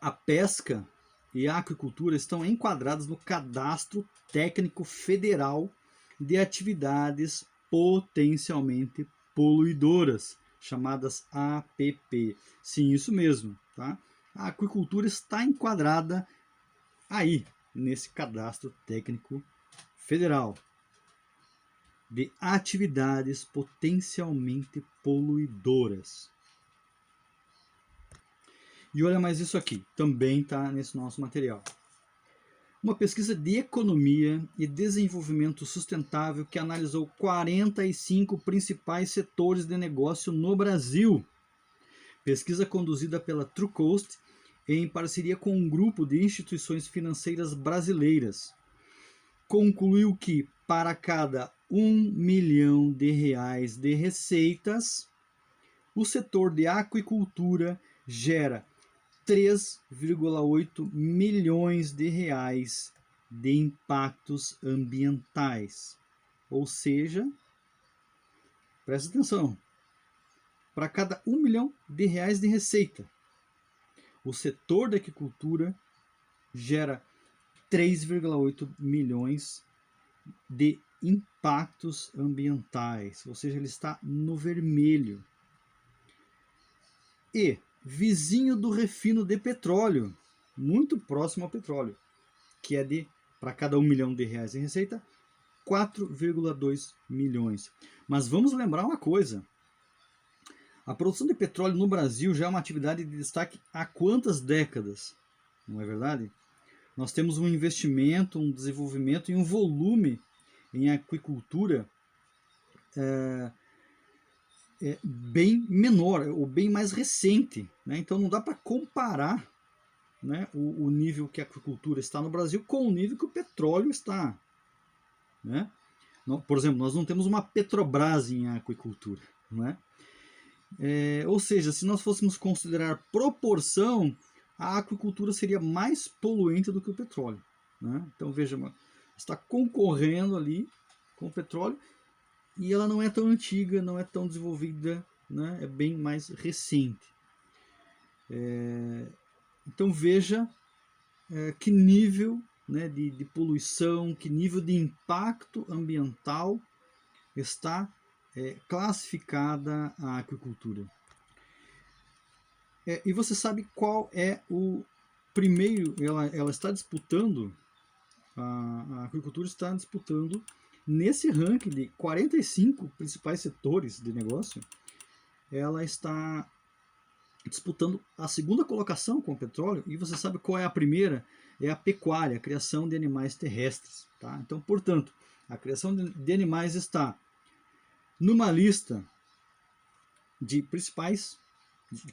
a pesca e a aquicultura estão enquadradas no Cadastro Técnico Federal de Atividades Potencialmente Poluidoras, chamadas APP. Sim, isso mesmo, tá? A aquicultura está enquadrada aí, nesse Cadastro Técnico Federal de Atividades Potencialmente Poluidoras. E olha mais isso aqui, também está nesse nosso material. Uma pesquisa de economia e desenvolvimento sustentável que analisou 45 principais setores de negócio no Brasil. Pesquisa conduzida pela Trucoast em parceria com um grupo de instituições financeiras brasileiras. Concluiu que para cada R$1 milhão de receitas, o setor de aquicultura gera 3,8 milhões de reais de impactos ambientais. Ou seja, presta atenção, para cada R$1 milhão de receita, o setor da aquicultura gera 3,8 milhões de impactos ambientais, ou seja, ele está no vermelho. E vizinho do refino de petróleo, muito próximo ao petróleo, que é de para cada 1 milhão de reais em receita, 4,2 milhões. Mas vamos lembrar uma coisa. A produção de petróleo no Brasil já é uma atividade de destaque há quantas décadas? Não é verdade? Nós temos um investimento, um desenvolvimento e um volume em aquicultura bem menor, ou bem mais recente. Né? Então não dá para comparar, né, o nível que a aquicultura está no Brasil com o nível que o petróleo está. Né? Por exemplo, nós não temos uma Petrobras em aquicultura. Né? Ou seja, se nós fôssemos considerar proporção, a aquicultura seria mais poluente do que o petróleo. Né? Então veja, está concorrendo ali com o petróleo e ela não é tão antiga, não é tão desenvolvida, né? É bem mais recente. Então veja que nível, né, de poluição, que nível de impacto ambiental está classificada a aquicultura. E você sabe qual é o primeiro, ela está disputando, a aquicultura está disputando nesse ranking de 45 principais setores de negócio, ela está disputando a segunda colocação com o petróleo, e você sabe qual é a primeira? É a pecuária, a criação de animais terrestres. Tá? Então, portanto, a criação de animais está numa lista de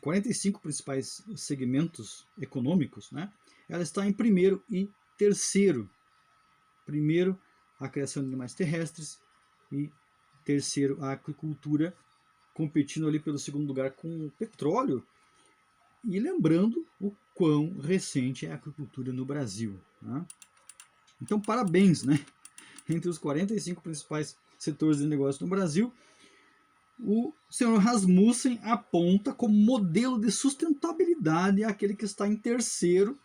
45 principais segmentos econômicos, né? Ela está em primeiro e terceiro. Primeiro, a criação de animais terrestres, e terceiro, a aquicultura, competindo ali pelo segundo lugar com o petróleo. E lembrando o quão recente é a aquicultura no Brasil. Né? Então, parabéns, né? Entre os 45 principais setores de negócio no Brasil, o senhor Rasmussen aponta como modelo de sustentabilidade aquele que está em terceiro,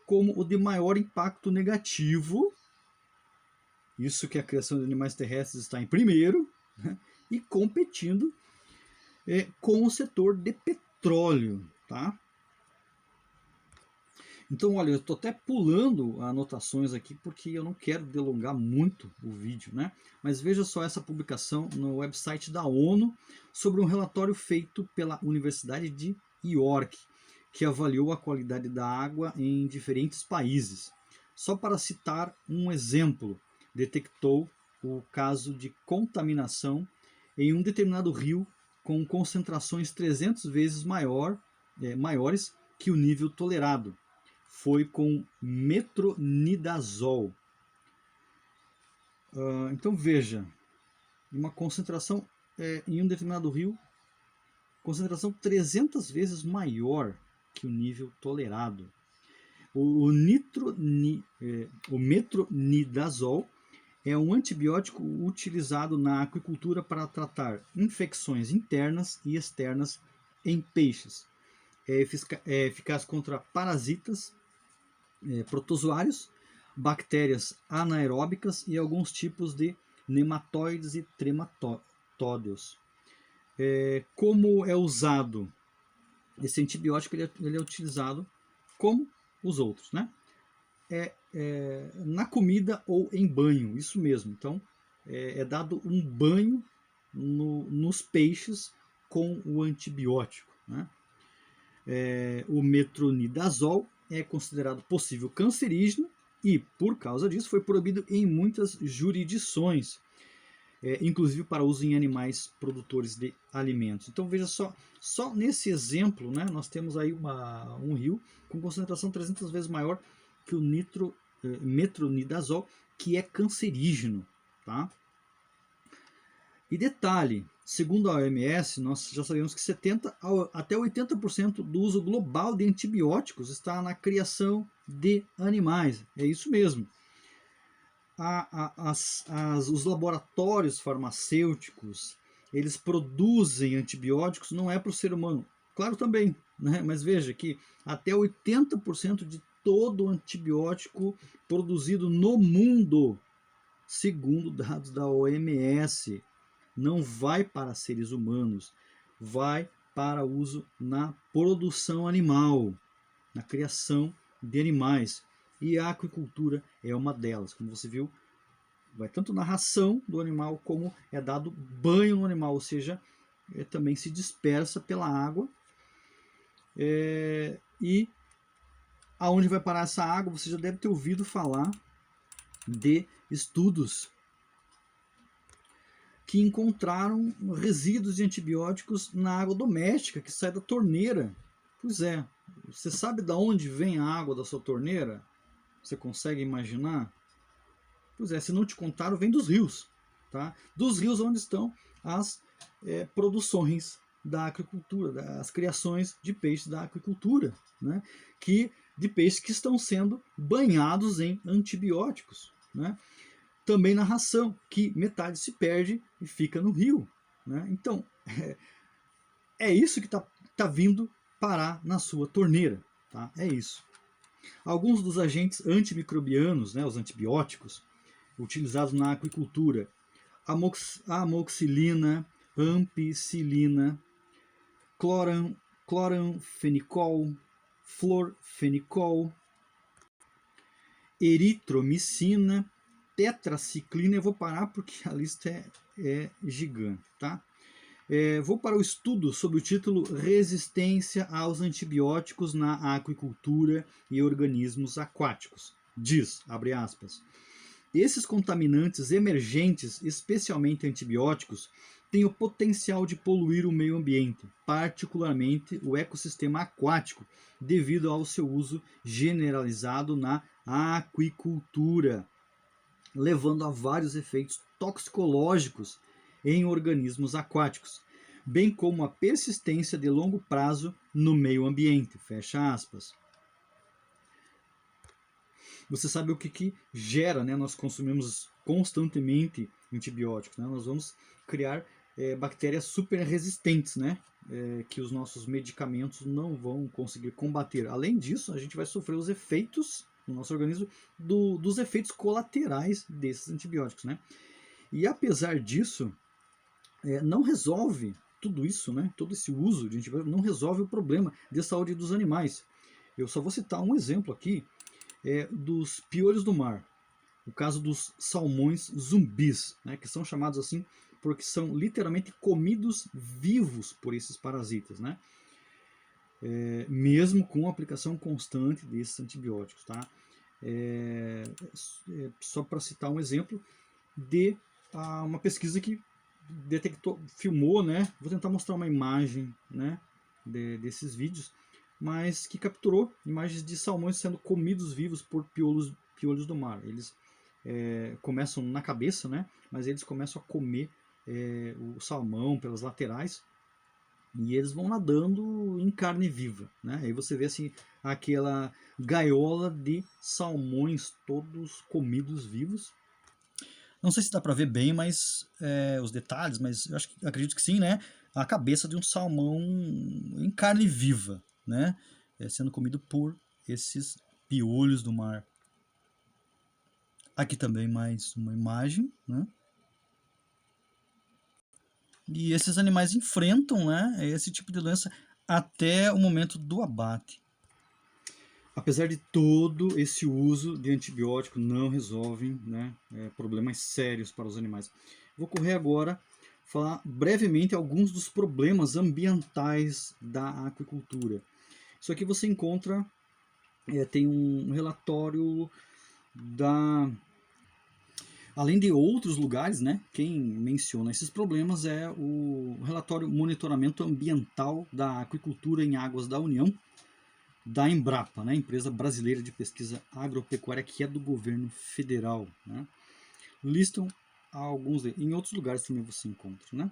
como o de maior impacto negativo. Isso que a criação de animais terrestres está em primeiro, né? E competindo com o setor de petróleo. Tá? Então, olha, eu estou até pulando anotações aqui porque eu não quero delongar muito o vídeo, né? Mas veja só essa publicação no website da ONU sobre um relatório feito pela Universidade de York, que avaliou a qualidade da água em diferentes países. Só para citar um exemplo, detectou o caso de contaminação em um determinado rio com concentrações 300 vezes maiores que o nível tolerado. Foi com metronidazol. Então veja, uma concentração em um determinado rio, concentração 300 vezes maior que o nível tolerado. O metronidazol é um antibiótico utilizado na aquicultura para tratar infecções internas e externas em peixes. É eficaz contra parasitas, protozoários, bactérias anaeróbicas e alguns tipos de nematóides e trematódeos. Como é usado esse antibiótico? Ele é utilizado como os outros, né? Na comida ou em banho, isso mesmo. Então, é dado um banho nos peixes com o antibiótico, né? O metronidazol é considerado possível cancerígeno e, por causa disso, foi proibido em muitas jurisdições, inclusive para uso em animais produtores de alimentos. Então veja só nesse exemplo, né, nós temos aí um rio com concentração 300 vezes maior que o metronidazol, que é cancerígeno. Tá? E detalhe, segundo a OMS, nós já sabemos que 70% até 80% do uso global de antibióticos está na criação de animais. É isso mesmo. Os laboratórios farmacêuticos, eles produzem antibióticos, não é para o ser humano. Claro também, né? Mas veja que até 80% de todo o antibiótico produzido no mundo, segundo dados da OMS, não vai para seres humanos, vai para uso na produção animal, na criação de animais. e a aquicultura é uma delas. Como você viu, vai tanto na ração do animal como é dado banho no animal, ou seja, também se dispersa pela água. E aonde vai parar essa água? Você já deve ter ouvido falar de estudos que encontraram resíduos de antibióticos na água doméstica que sai da torneira. Pois é, você sabe de onde vem a água da sua torneira? Você consegue imaginar? Pois é, se não te contaram, vem dos rios. Tá? Dos rios onde estão as produções da aquicultura, as criações de peixes da aquicultura, né? De peixes que estão sendo banhados em antibióticos. Né? Também na ração, que metade se perde e fica no rio. Né? Então, é isso que tá vindo parar na sua torneira. Tá? É isso. Alguns dos agentes antimicrobianos, né, os antibióticos, utilizados na aquicultura, amoxicilina, ampicilina, cloranfenicol, florfenicol, eritromicina, tetraciclina. Eu vou parar porque a lista é gigante, tá? Vou para o estudo sob o título Resistência aos antibióticos na aquicultura e organismos aquáticos. Diz, abre aspas, esses contaminantes emergentes, especialmente antibióticos, têm o potencial de poluir o meio ambiente, particularmente o ecossistema aquático, devido ao seu uso generalizado na aquicultura, levando a vários efeitos toxicológicos em organismos aquáticos, bem como a persistência de longo prazo no meio ambiente. Fecha aspas. Você sabe o que gera, né? Nós consumimos constantemente antibióticos, né? Nós vamos criar bactérias super resistentes, né? Que os nossos medicamentos não vão conseguir combater. Além disso, a gente vai sofrer os efeitos no nosso organismo dos efeitos colaterais desses antibióticos, né? E apesar disso, não resolve tudo isso, né? Todo esse uso de antibióticos não resolve o problema de saúde dos animais. Eu só vou citar um exemplo aqui dos piolhos do mar. O caso dos salmões zumbis, né? Que são chamados assim porque são literalmente comidos vivos por esses parasitas, né? Mesmo com a aplicação constante desses antibióticos, tá? Só para citar um exemplo de uma pesquisa que detectou, filmou, né? Vou tentar mostrar uma imagem, né? Desses vídeos, mas que capturou imagens de salmões sendo comidos vivos por piolhos do mar. Eles começam na cabeça, né? Mas eles começam a comer o salmão pelas laterais e eles vão nadando em carne viva, né? Aí você vê assim aquela gaiola de salmões todos comidos vivos. Não sei se dá para ver bem, mas os detalhes, mas eu acredito que sim, né? A cabeça de um salmão em carne viva, né? Sendo comido por esses piolhos do mar. Aqui também mais uma imagem, né? E esses animais enfrentam, né, esse tipo de doença até o momento do abate. Apesar de todo esse uso de antibiótico, não resolvem, né, problemas sérios para os animais. Vou correr agora falar brevemente alguns dos problemas ambientais da aquicultura. Isso aqui você encontra, tem um relatório além de outros lugares, né? Quem menciona esses problemas é o relatório Monitoramento Ambiental da Aquicultura em Águas da União, da Embrapa, né? Empresa Brasileira de Pesquisa Agropecuária, que é do governo federal. Né? Listam alguns, em outros lugares também você encontra. Né?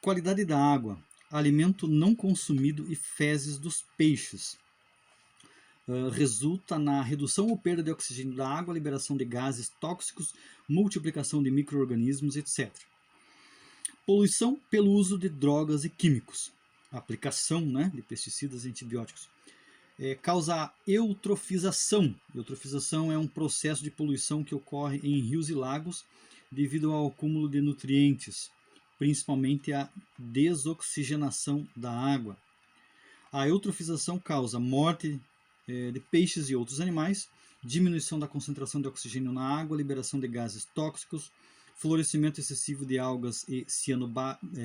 Qualidade da água, alimento não consumido e fezes dos peixes. Resulta na redução ou perda de oxigênio da água, liberação de gases tóxicos, multiplicação de micro-organismos, etc. Poluição pelo uso de drogas e químicos, aplicação, né, de pesticidas e antibióticos. Causa eutrofização. Eutrofização é um processo de poluição que ocorre em rios e lagos devido ao acúmulo de nutrientes, principalmente a desoxigenação da água. A eutrofização causa morte de peixes e outros animais diminuição da concentração de oxigênio na água, liberação de gases tóxicos, florescimento excessivo de algas e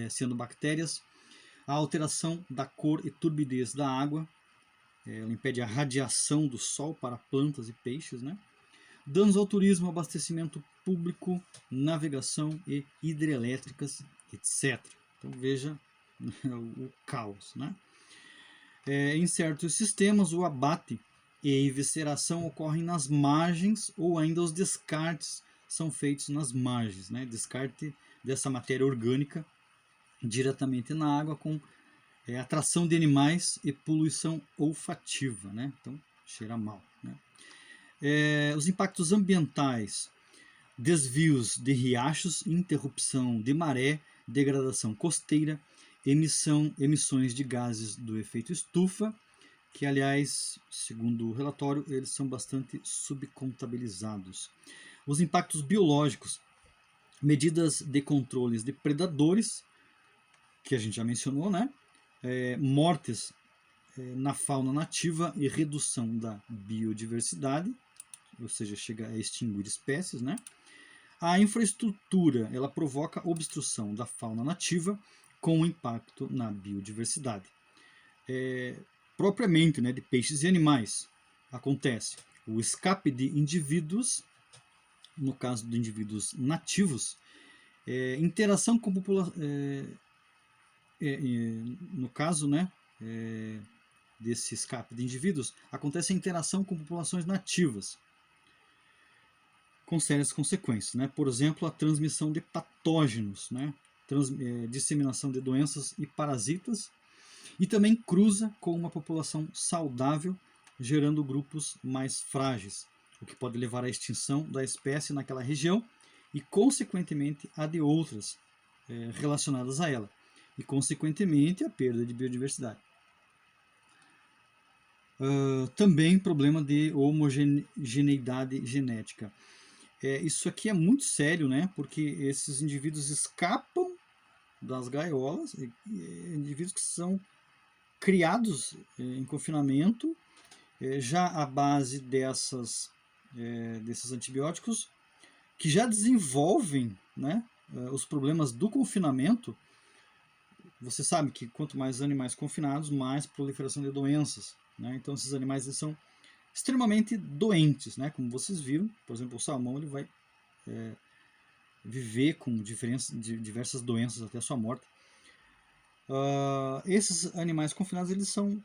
cianobactérias, a alteração da cor e turbidez da água, ela impede a radiação do sol para plantas e peixes, né? Danos ao turismo, abastecimento público, navegação e hidrelétricas, etc. Então veja o caos, né? Em certos sistemas, o abate e a evisceração ocorrem nas margens ou ainda os descartes são feitos nas margens, né? Descarte dessa matéria orgânica diretamente na água com atração de animais e poluição olfativa, né? Então cheira mal, né? Os impactos ambientais, desvios de riachos, interrupção de maré, degradação costeira, emissões de gases do efeito estufa, que aliás, segundo o relatório, eles são bastante subcontabilizados. Os impactos biológicos, medidas de controles de predadores, que a gente já mencionou, né? Mortes na fauna nativa e redução da biodiversidade, ou seja, chega a extinguir espécies, né? A infraestrutura, ela provoca obstrução da fauna nativa com impacto na biodiversidade. Propriamente, né, de peixes e animais, acontece o escape de indivíduos, no caso de indivíduos nativos, interação com população, no caso, né, desse escape de indivíduos, acontece a interação com populações nativas, com sérias consequências, né? Por exemplo, a transmissão de patógenos, né? Disseminação de doenças e parasitas, e também cruza com uma população saudável, gerando grupos mais frágeis, o que pode levar à extinção da espécie naquela região e, consequentemente, a de outras relacionadas a ela, e, consequentemente, a perda de biodiversidade. Também problema de homogeneidade genética. Isso aqui é muito sério, né? Porque esses indivíduos escapam das gaiolas, indivíduos que são criados em confinamento, já à base desses antibióticos, que já desenvolvem, né, os problemas do confinamento. Você sabe que quanto mais animais confinados, mais proliferação de doenças, né? Então esses animais eles são extremamente doentes, né? Como vocês viram, por exemplo, o salmão ele vai viver com diversas doenças até a sua morte. Esses animais confinados eles são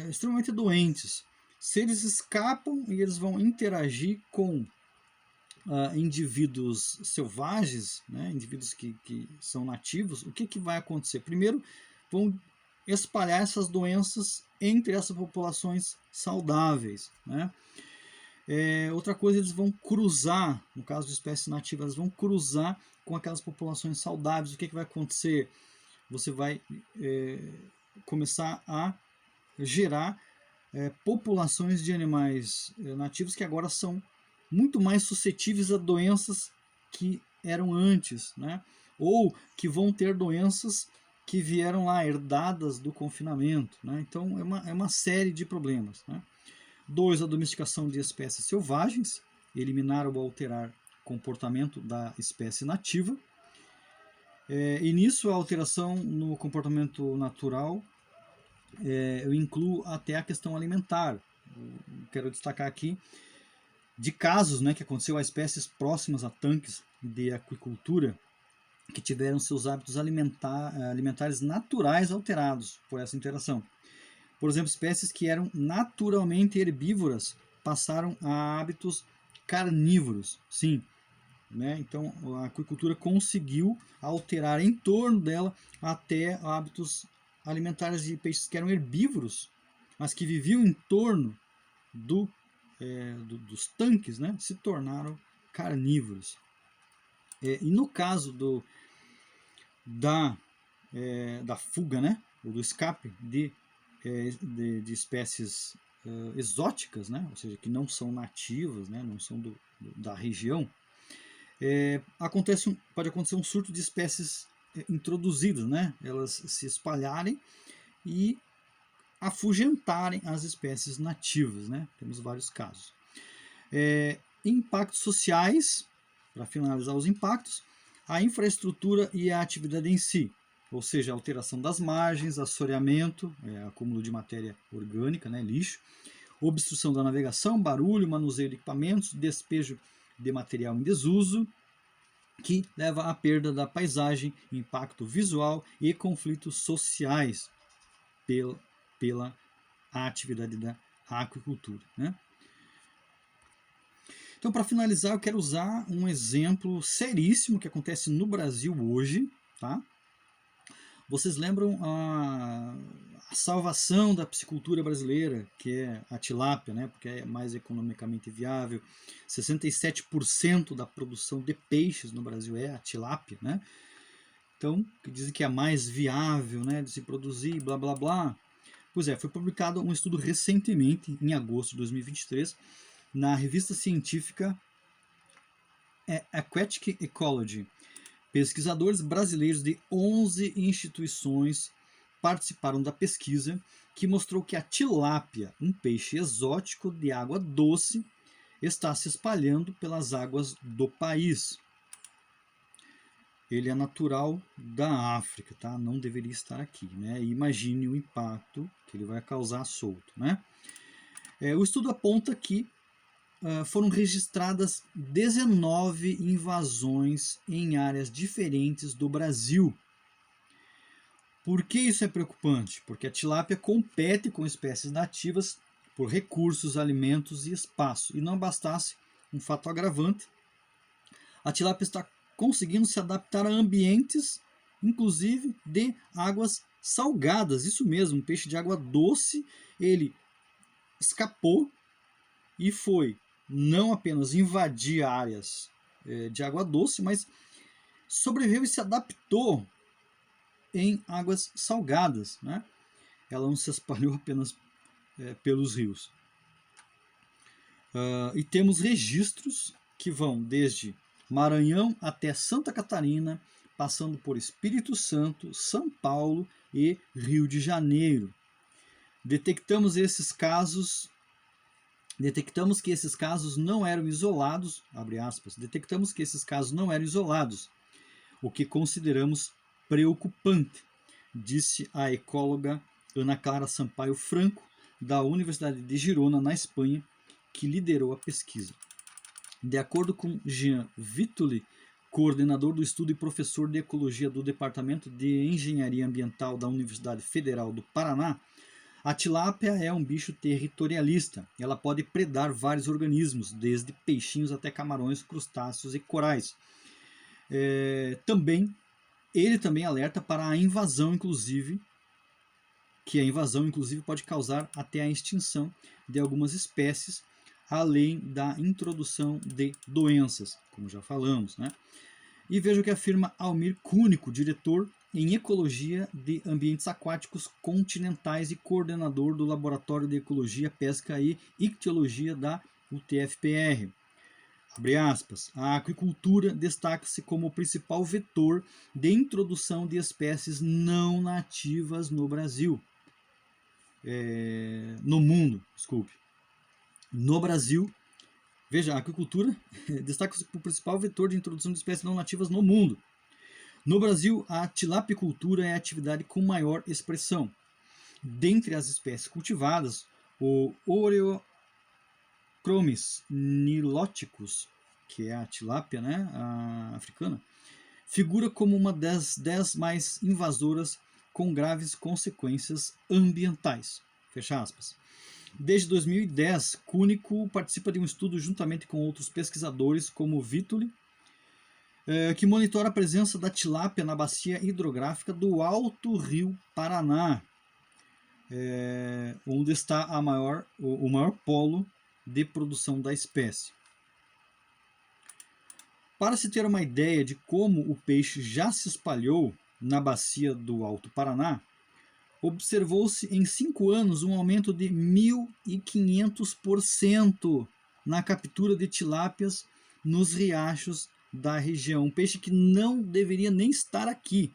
extremamente doentes. Se eles escapam e eles vão interagir com indivíduos selvagens, né? Indivíduos que são nativos, o que vai acontecer? Primeiro, vão espalhar essas doenças entre essas populações saudáveis, né? Outra coisa, eles vão cruzar, no caso de espécies nativas, eles vão cruzar com aquelas populações saudáveis. O que vai acontecer? Você vai começar a gerar populações de animais nativos que agora são muito mais suscetíveis a doenças que eram antes, né? Ou que vão ter doenças que vieram lá herdadas do confinamento, né? Então é uma série de problemas, né? 2. A domesticação de espécies selvagens, eliminar ou alterar comportamento da espécie nativa. E nisso a alteração no comportamento natural, eu incluo até a questão alimentar. Quero destacar aqui de casos, né, que aconteceu a espécies próximas a tanques de aquicultura que tiveram seus hábitos alimentares naturais alterados por essa interação. Por exemplo, espécies que eram naturalmente herbívoras passaram a hábitos carnívoros. Sim, né? Então a aquicultura conseguiu alterar em torno dela até hábitos alimentares de peixes que eram herbívoros, mas que viviam em torno dos tanques, né? Se tornaram carnívoros. E no caso da fuga, né? Ou do escape de espécies exóticas, né? Ou seja, que não são nativas, né? Não são da região, pode acontecer um surto de espécies introduzidas, né? Elas se espalharem e afugentarem as espécies nativas, né? Temos vários casos. Impactos sociais, para finalizar os impactos, a infraestrutura e a atividade em si, ou seja, a alteração das margens, assoreamento, acúmulo de matéria orgânica, né, lixo, obstrução da navegação, barulho, manuseio de equipamentos, despejo de material em desuso, que leva à perda da paisagem, impacto visual e conflitos sociais pela atividade da aquicultura, né? Então, para finalizar, eu quero usar um exemplo seríssimo que acontece no Brasil hoje, tá? Vocês lembram a salvação da piscicultura brasileira, que é a tilápia, né? Porque é mais economicamente viável. 67% da produção de peixes no Brasil é a tilápia, né? Então, que dizem que é a mais viável, né, de se produzir, blá blá blá. Pois é, foi publicado um estudo recentemente, em agosto de 2023, na revista científica Aquatic Ecology. Pesquisadores brasileiros de 11 instituições participaram da pesquisa, que mostrou que a tilápia, um peixe exótico de água doce, está se espalhando pelas águas do país. Ele é natural da África, tá? Não deveria estar aqui, né? Imagine o impacto que ele vai causar solto, né? O estudo aponta que foram registradas 19 invasões em áreas diferentes do Brasil. Por que isso é preocupante? Porque a tilápia compete com espécies nativas por recursos, alimentos e espaço. E não bastasse um fato agravante, a tilápia está conseguindo se adaptar a ambientes, inclusive de águas salgadas. Isso mesmo, um peixe de água doce, ele escapou e foi não apenas invadir áreas de água doce, mas sobreviveu e se adaptou em águas salgadas, né? Ela não se espalhou apenas pelos rios. E temos registros que vão desde Maranhão até Santa Catarina, passando por Espírito Santo, São Paulo e Rio de Janeiro. Detectamos que esses casos não eram isolados, abre aspas, detectamos que esses casos não eram isolados, o que consideramos preocupante, disse a ecóloga Ana Clara Sampaio Franco, da Universidade de Girona, na Espanha, que liderou a pesquisa. De acordo com Jean Vitoli, coordenador do estudo e professor de ecologia do Departamento de Engenharia Ambiental da Universidade Federal do Paraná, a tilápia é um bicho territorialista. Ela pode predar vários organismos, desde peixinhos até camarões, crustáceos e corais. Ele também alerta para a invasão, inclusive, que a invasão inclusive pode causar até a extinção de algumas espécies, além da introdução de doenças, como já falamos, né? E veja o que afirma Almir Cúnico, diretor em Ecologia de Ambientes Aquáticos Continentais e coordenador do Laboratório de Ecologia, Pesca e Ictiologia da UTFPR. Abre aspas, a aquicultura destaca-se como o principal vetor de introdução de espécies não nativas no Brasil. No mundo, desculpe. No Brasil, veja, a aquicultura destaca-se como o principal vetor de introdução de espécies não nativas no mundo. No Brasil, a tilapicultura é a atividade com maior expressão. Dentre as espécies cultivadas, o Oreochromis niloticus, que é a tilápia, né, a africana, figura como uma das 10 mais invasoras com graves consequências ambientais. Fecha aspas. Desde 2010, Cúnico participa de um estudo juntamente com outros pesquisadores, como Vitoli, que monitora a presença da tilápia na bacia hidrográfica do Alto Rio Paraná, onde está o maior polo de produção da espécie. Para se ter uma ideia de como o peixe já se espalhou na bacia do Alto Paraná, observou-se em 5 anos um aumento de 1.500% na captura de tilápias nos riachos da região. Um peixe que não deveria nem estar aqui,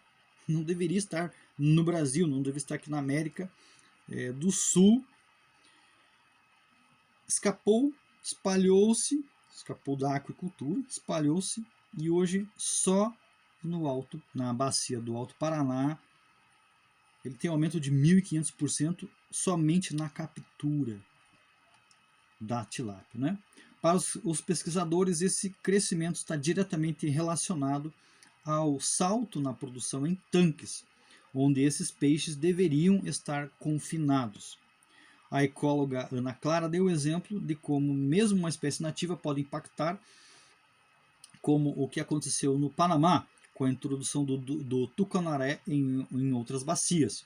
não deveria estar no Brasil, não deveria estar aqui na América do Sul. Escapou espalhou-se, escapou da aquicultura, espalhou-se e hoje só na bacia do Alto Paraná ele tem um aumento de 1.500% somente na captura da tilápia, né? Para os pesquisadores, esse crescimento está diretamente relacionado ao salto na produção em tanques, onde esses peixes deveriam estar confinados. A ecóloga Ana Clara deu o exemplo de como mesmo uma espécie nativa pode impactar, como o que aconteceu no Panamá, com a introdução do tucunaré em outras bacias.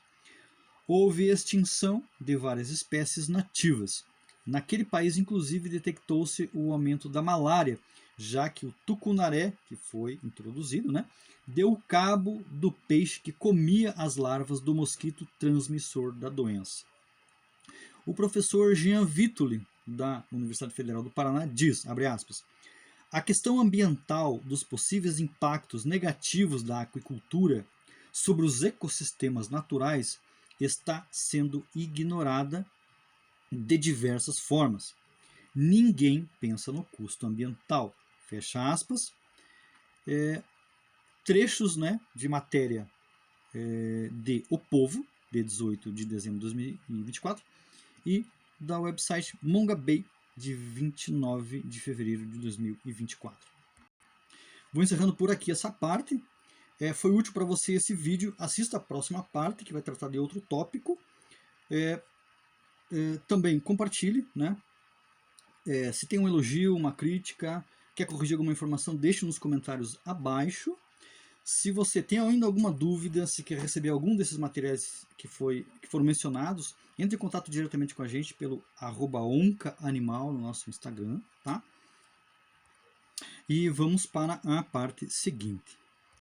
Houve extinção de várias espécies nativas. Naquele país, inclusive, detectou-se o aumento da malária, já que o tucunaré, que foi introduzido, né, deu cabo do peixe que comia as larvas do mosquito transmissor da doença. O professor Jean Vitoli, da Universidade Federal do Paraná, diz, abre aspas, a questão ambiental dos possíveis impactos negativos da aquicultura sobre os ecossistemas naturais está sendo ignorada de diversas formas. Ninguém pensa no custo ambiental. Fecha aspas. Trechos, né, de matéria de O Povo, de 18 de dezembro de 2024, e da website Mongabay, de 29 de fevereiro de 2024. Vou encerrando por aqui essa parte. Foi útil para você esse vídeo. Assista a próxima parte, que vai tratar de outro tópico. Também compartilhe, né? Se tem um elogio, uma crítica, quer corrigir alguma informação, deixe nos comentários abaixo. Se você tem ainda alguma dúvida, se quer receber algum desses materiais que foram mencionados, entre em contato diretamente com a gente pelo @oncaanimal no nosso Instagram, tá? E vamos para a parte seguinte.